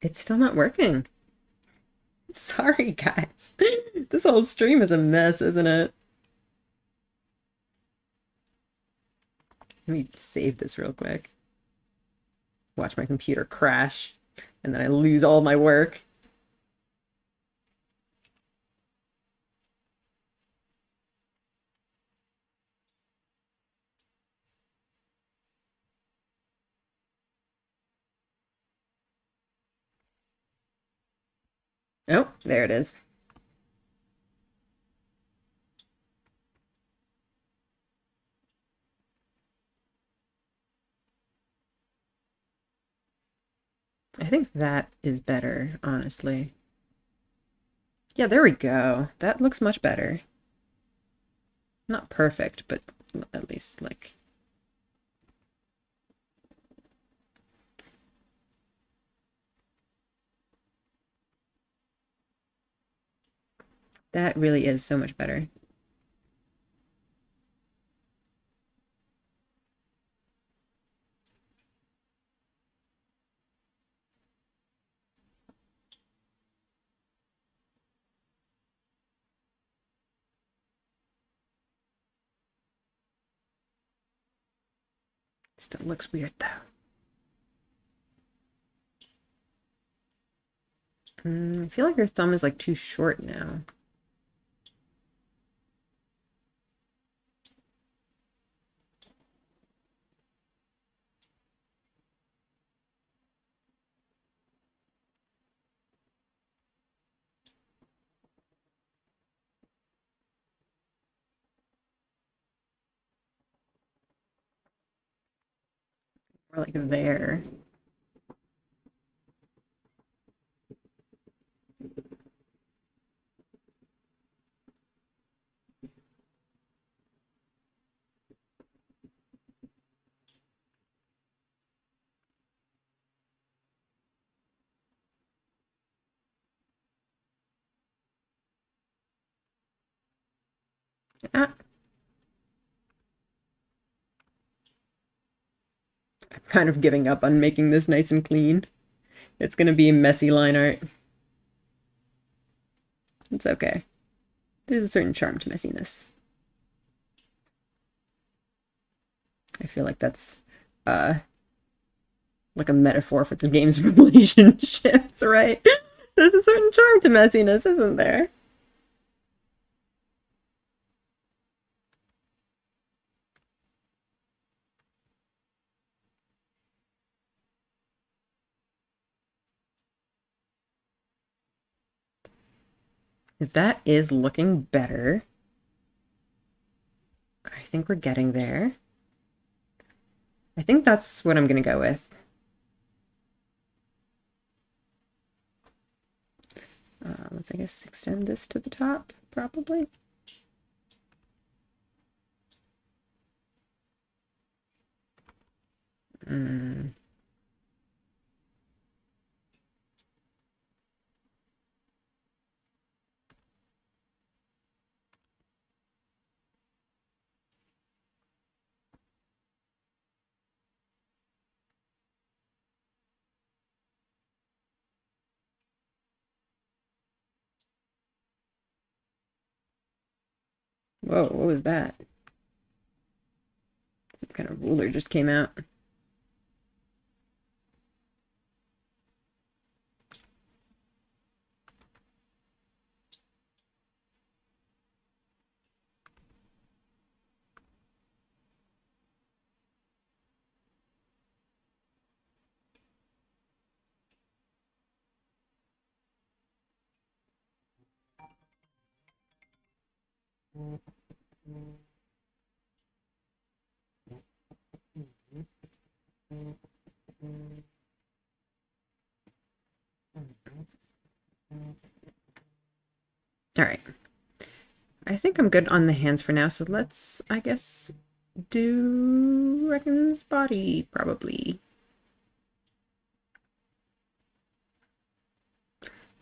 It's still not working. Sorry, guys. This whole stream is a mess, isn't it? Let me save this real quick. Watch my computer crash, and then I lose all my work. Oh, there it is. I think that is better, honestly. Yeah, there we go. That looks much better. Not perfect, but at least, like... That really is so much better. Still looks weird, though. I feel like your thumb is, like, too short now. Or, like, there. Ah. I'm kind of giving up on making this nice and clean. It's gonna be messy line art. It's okay. There's a certain charm to messiness. I feel like that's like a metaphor for the game's relationships, right? There's a certain charm to messiness, isn't there? That is looking better. I think we're getting there. I think that's what I'm gonna go with. Let's, I guess, extend this to the top, probably. Mm. Whoa, what was that? Some kind of ruler just came out. All right. I think I'm good on the hands for now, so let's, I guess, do Reckon's body, probably.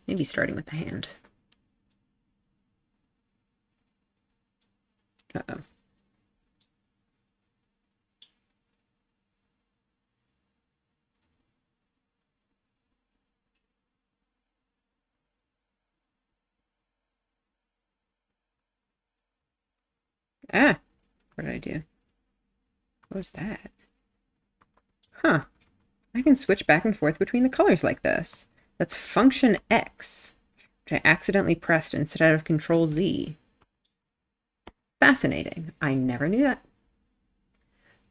Maybe starting with the hand. Uh-oh. Ah, what did I do? What was that? Huh. I can switch back and forth between the colors like this. That's function X, which I accidentally pressed instead of Control Z. Fascinating. I never knew that.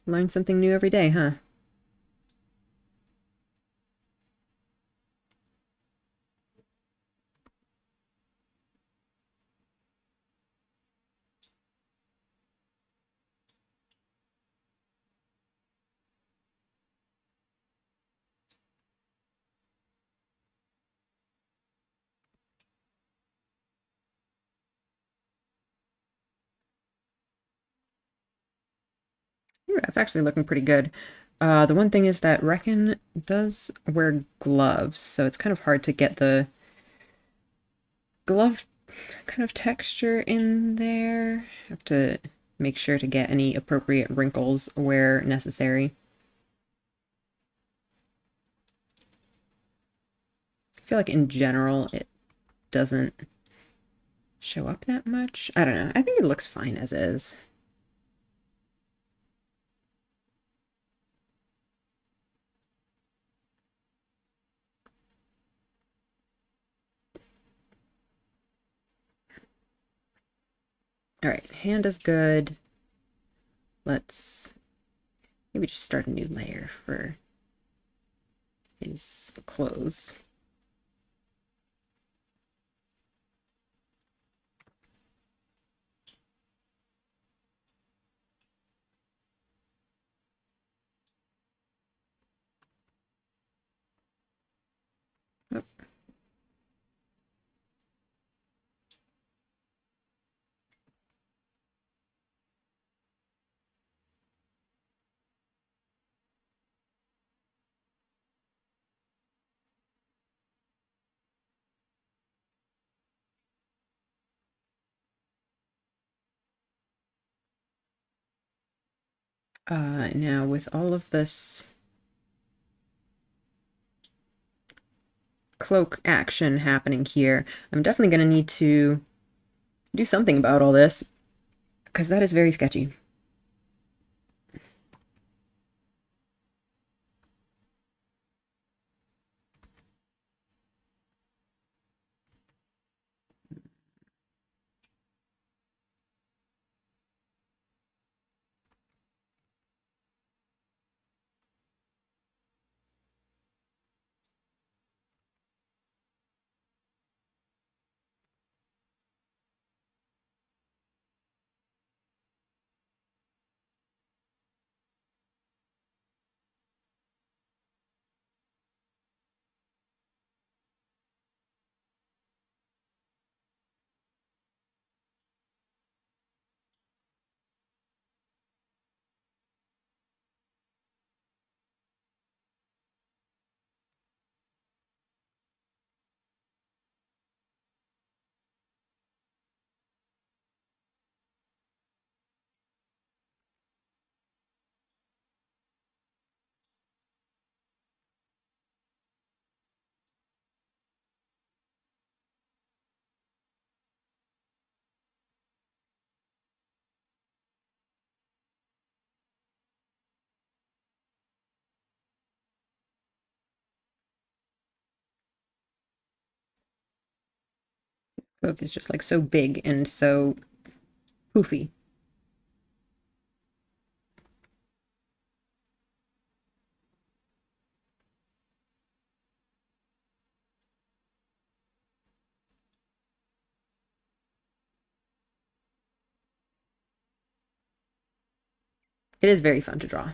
Learn something new every day, huh? Ooh, that's actually looking pretty good. The one thing is that Reckon does wear gloves, so it's kind of hard to get the glove kind of texture in there. Have to make sure to get any appropriate wrinkles where necessary. I feel like in general it doesn't show up that much. I don't know. I think it looks fine as is. All right, hand is good. Let's maybe just start a new layer for his clothes. Oh. Now with all of this cloak action happening here, I'm definitely going to need to do something about all this, because that is very sketchy. cloak is just like so big and so poofy. It is very fun to draw.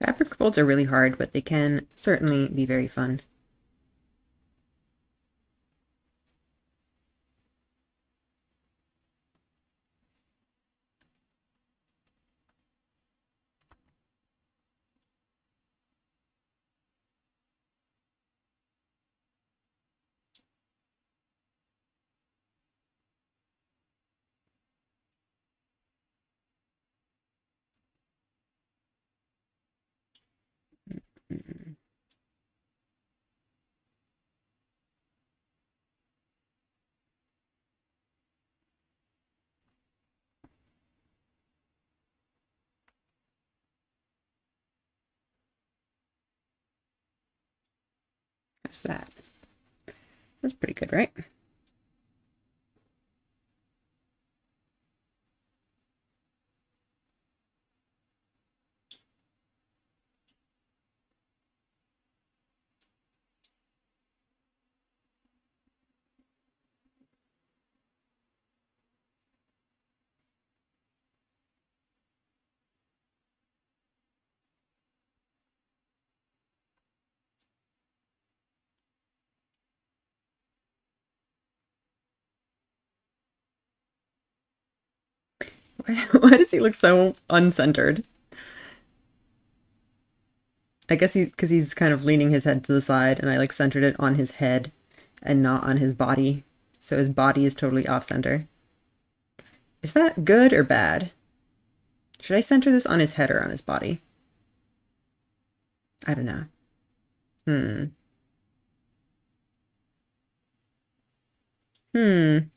Fabric folds are really hard, but they can certainly be very fun. How's that? That's pretty good, right? Why does he look so uncentered? I guess because he's kind of leaning his head to the side, and I like centered it on his head and not on his body. So his body is totally off center. Is that good or bad? Should I center this on his head or on his body? I don't know. Hmm. Hmm.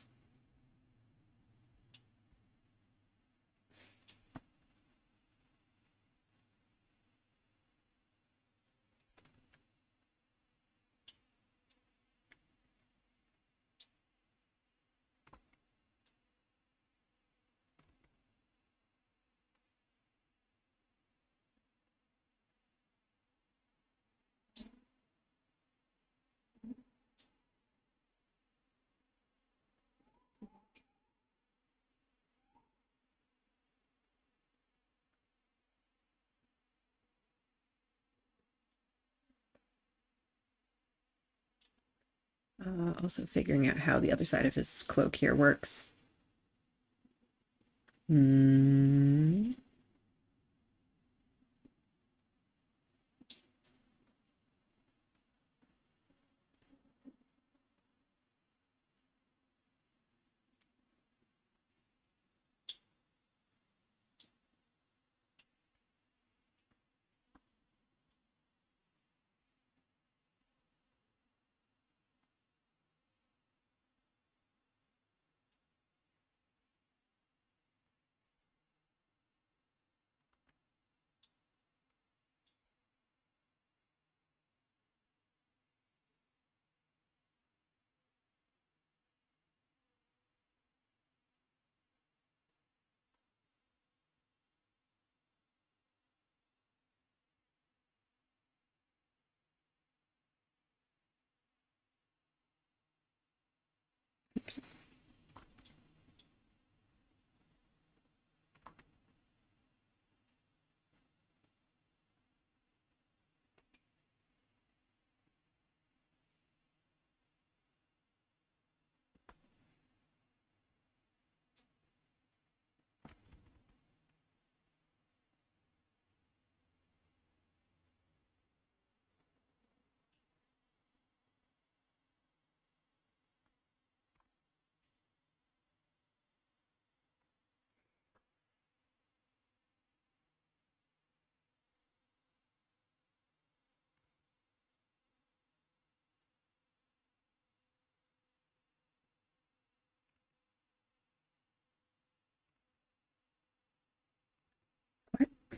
Also figuring out how the other side of his cloak here works. Hmm. Oops.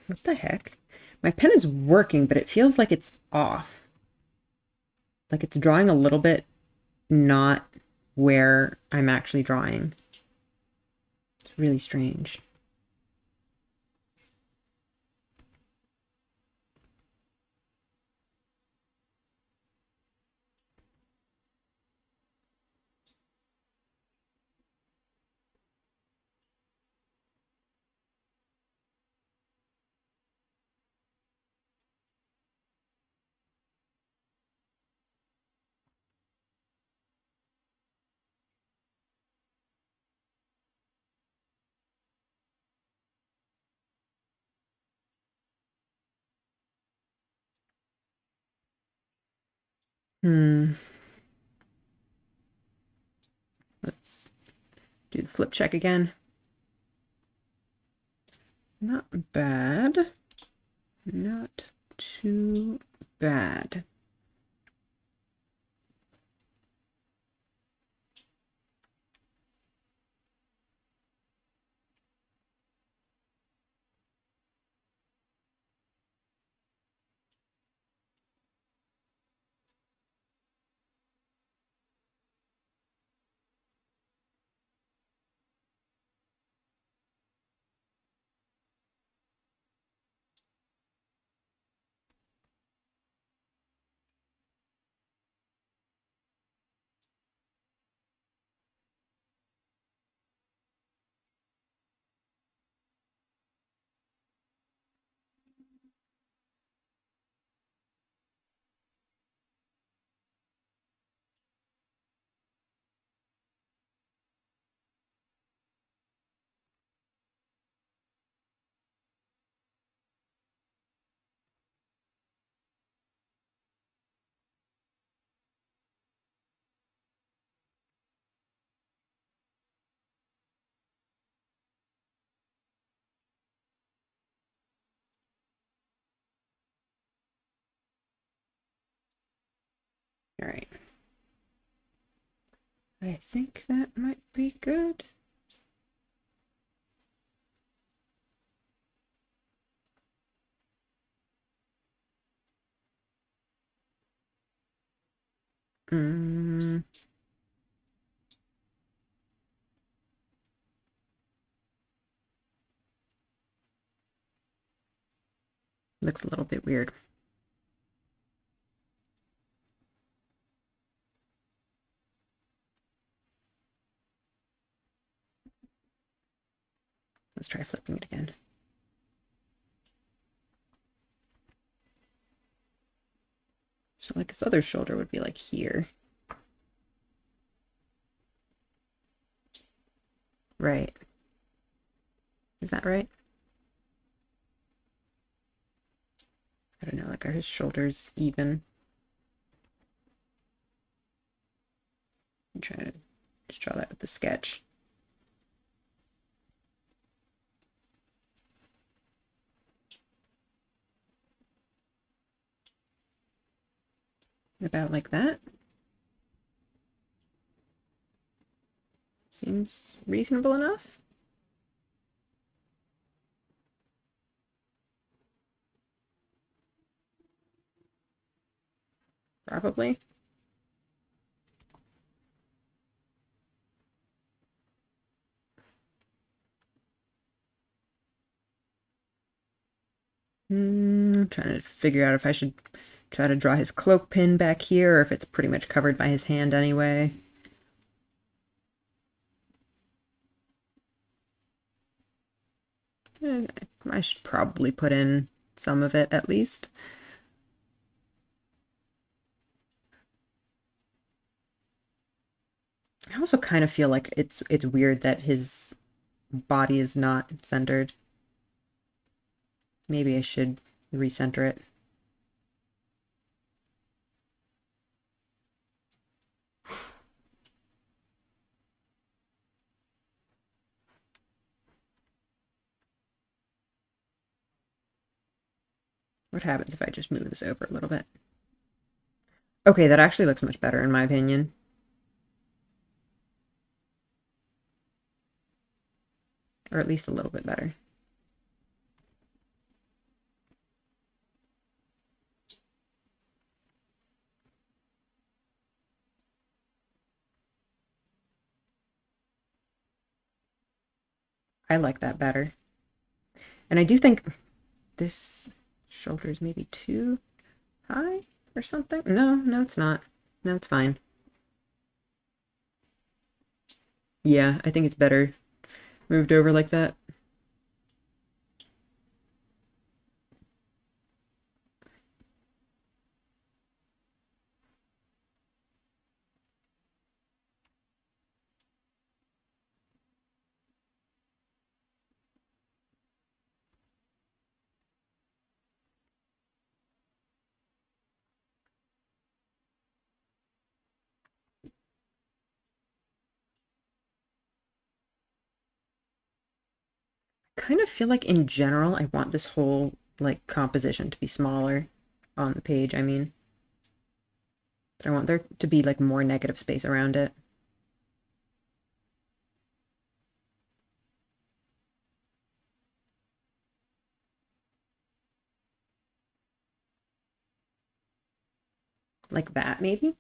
What the heck? My pen is working, but it feels like it's off. Like it's drawing a little bit not where I'm actually drawing. It's really strange. Let's do the flip check again. Not bad. Not too bad. All right. I think that might be good. Looks a little bit weird. Let's try flipping it again. So like his other shoulder would be like here. Right. Is that right? I don't know, like are his shoulders even? I'm trying to just draw that with the sketch. About like that. Seems reasonable enough. Probably. I'm trying to figure out if I should try to draw his cloak pin back here or if it's pretty much covered by his hand anyway. I should probably put in some of it at least. I also kind of feel like it's weird that his body is not centered. Maybe I should recenter it. What happens if I just move this over a little bit? Okay, that actually looks much better in my opinion. Or at least a little bit better. I like that better. And I do think this shoulder is maybe too high or something. No, it's not. No, it's fine. Yeah, I think it's better moved over like that. Kind of feel like in general, I want this whole like composition to be smaller on the page, I mean. But I want there to be like more negative space around it. Like that, maybe?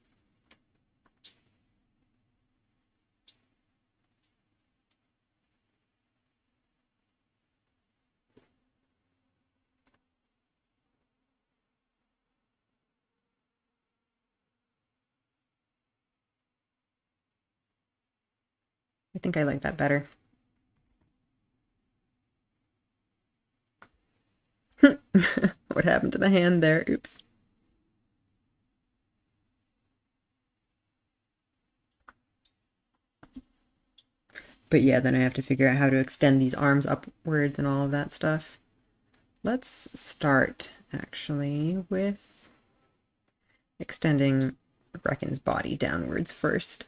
I think I like that better. What happened to the hand there? Oops. But yeah, then I have to figure out how to extend these arms upwards and all of that stuff. Let's start, actually, with extending Brecken's body downwards first.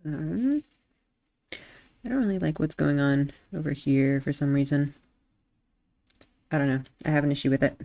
Um, I don't really like what's going on over here for some reason. I don't know. I have an issue with it.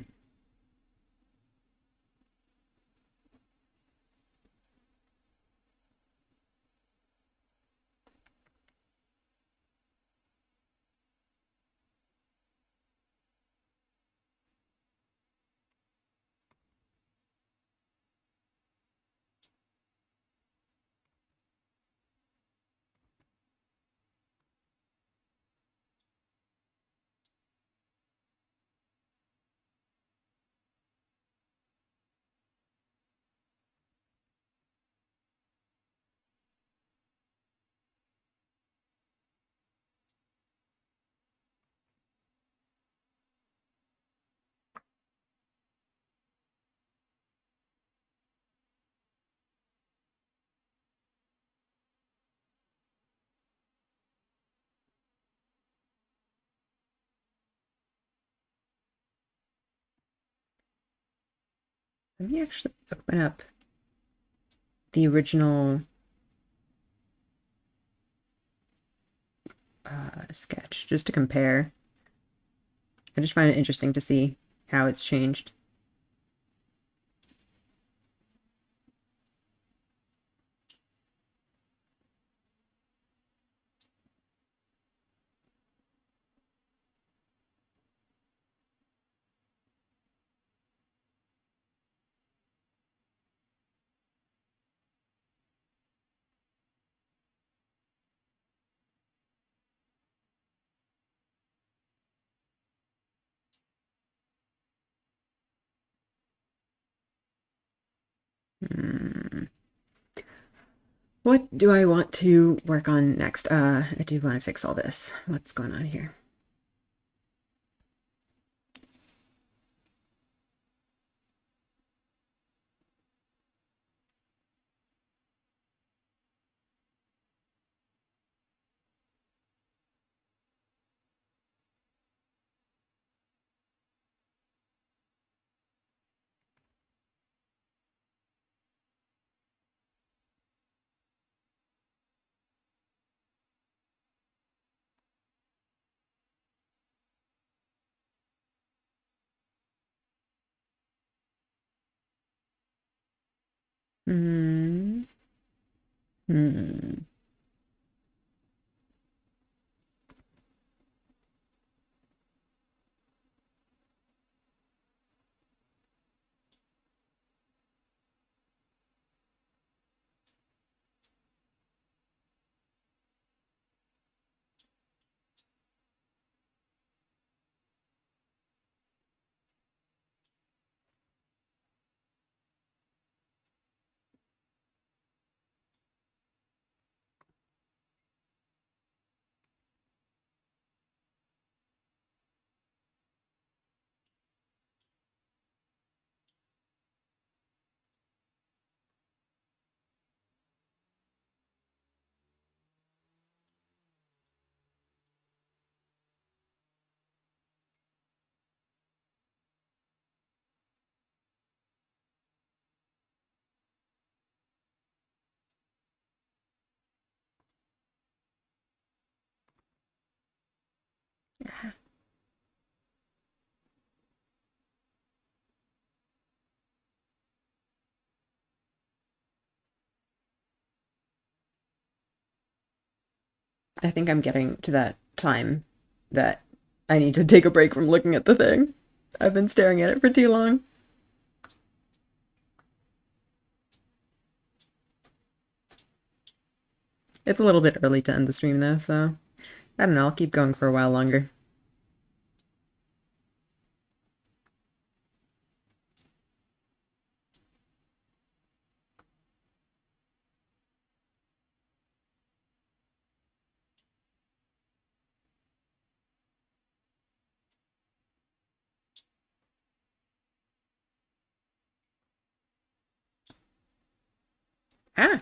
Let me actually open up the original sketch just to compare. I just find it interesting to see how it's changed. Hmm. What do I want to work on next? I do want to fix all this. What's going on here? Hmm. Hmm. I think I'm getting to that time that I need to take a break from looking at the thing. I've been staring at it for too long. It's a little bit early to end the stream though, so I don't know. I'll keep going for a while longer. Ah,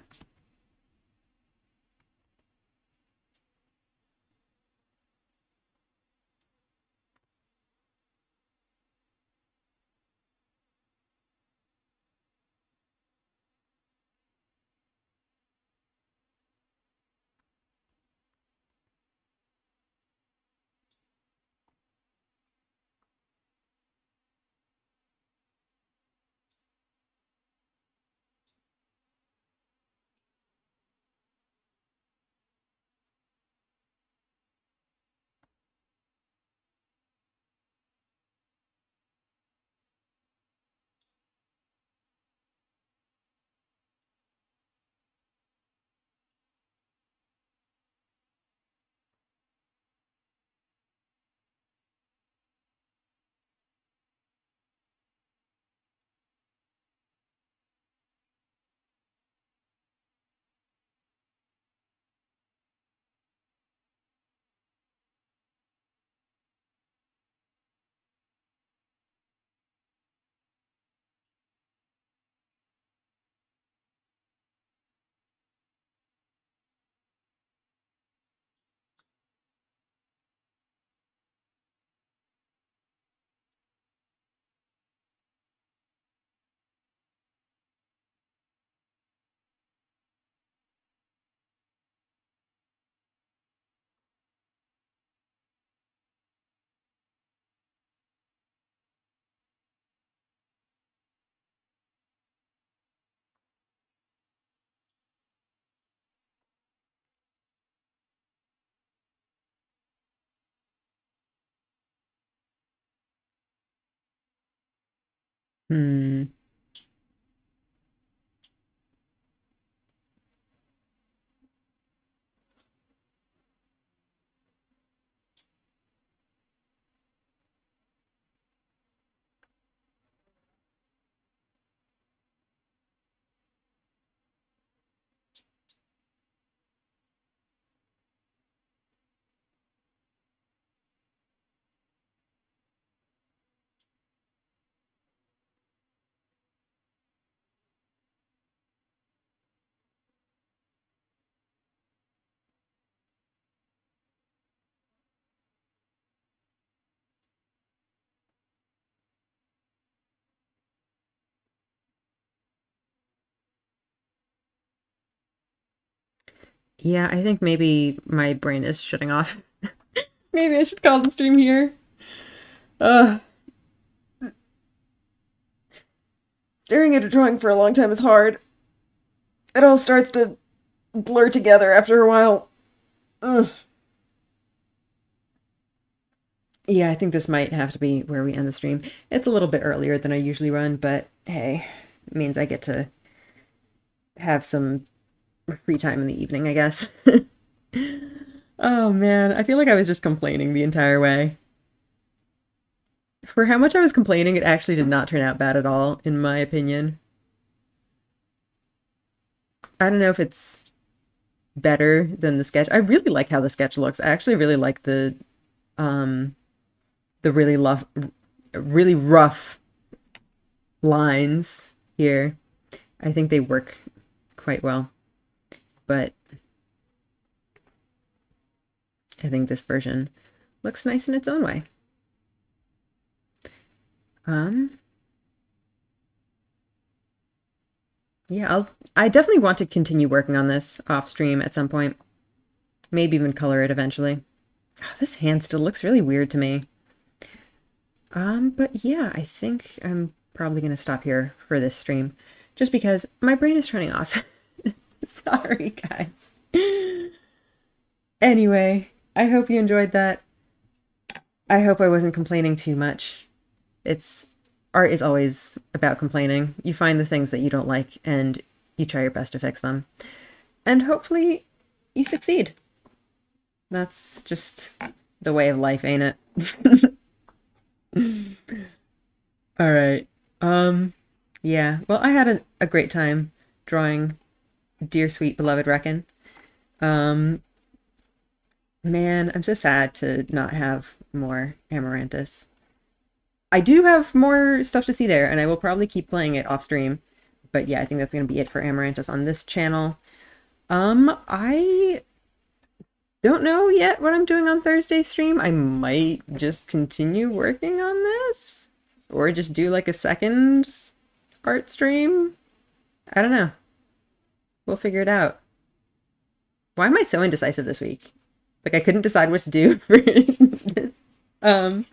Hmm. Yeah, I think maybe my brain is shutting off. Maybe I should call the stream here. Ugh. Staring at a drawing for a long time is hard. It all starts to blur together after a while. Ugh. Yeah, I think this might have to be where we end the stream. It's a little bit earlier than I usually run, but hey, it means I get to have some free time in the evening, I guess. Oh man, I feel like I was just complaining the entire way. For how much I was complaining, it actually did not turn out bad at all, in my opinion. I don't know if it's better than the sketch. I really like how the sketch looks. I actually really like um the really rough lines here. I think they work quite well. But I think this version looks nice in its own way. Um yeah, I definitely want to continue working on this off stream at some point. Maybe even color it eventually. Oh, this hand still looks really weird to me. But yeah, I think I'm probably gonna stop here for this stream, just because my brain is turning off. Sorry, guys. Anyway, I hope you enjoyed that. I hope I wasn't complaining too much. It's art is always about complaining. You find the things that you don't like and you try your best to fix them. And hopefully you succeed. That's just the way of life, ain't it? All right. Yeah. Well, I had a great time drawing Dear Sweet Beloved Reckon. Um, Man, I'm so sad to not have more Amarantus. I do have more stuff to see there, and I will probably keep playing it off stream. But yeah, I think that's gonna be it for Amarantus on this channel. I don't know yet what I'm doing on Thursday's stream. I might just continue working on this, or just do like a second art stream. I don't know. We'll figure it out. Why am I so indecisive this week? Like I couldn't decide what to do for this um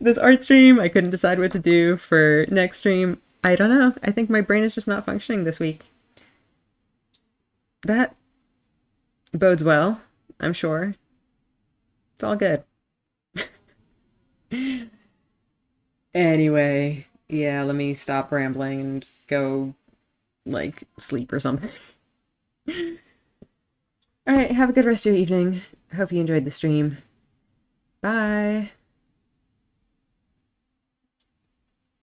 this art stream. I couldn't decide what to do for next stream. I don't know. I think my brain is just not functioning this week. That bodes well, I'm sure. It's all good. Anyway, yeah, let me stop rambling and go like sleep or something. All right, have a good rest of your evening. I hope you enjoyed the stream. Bye.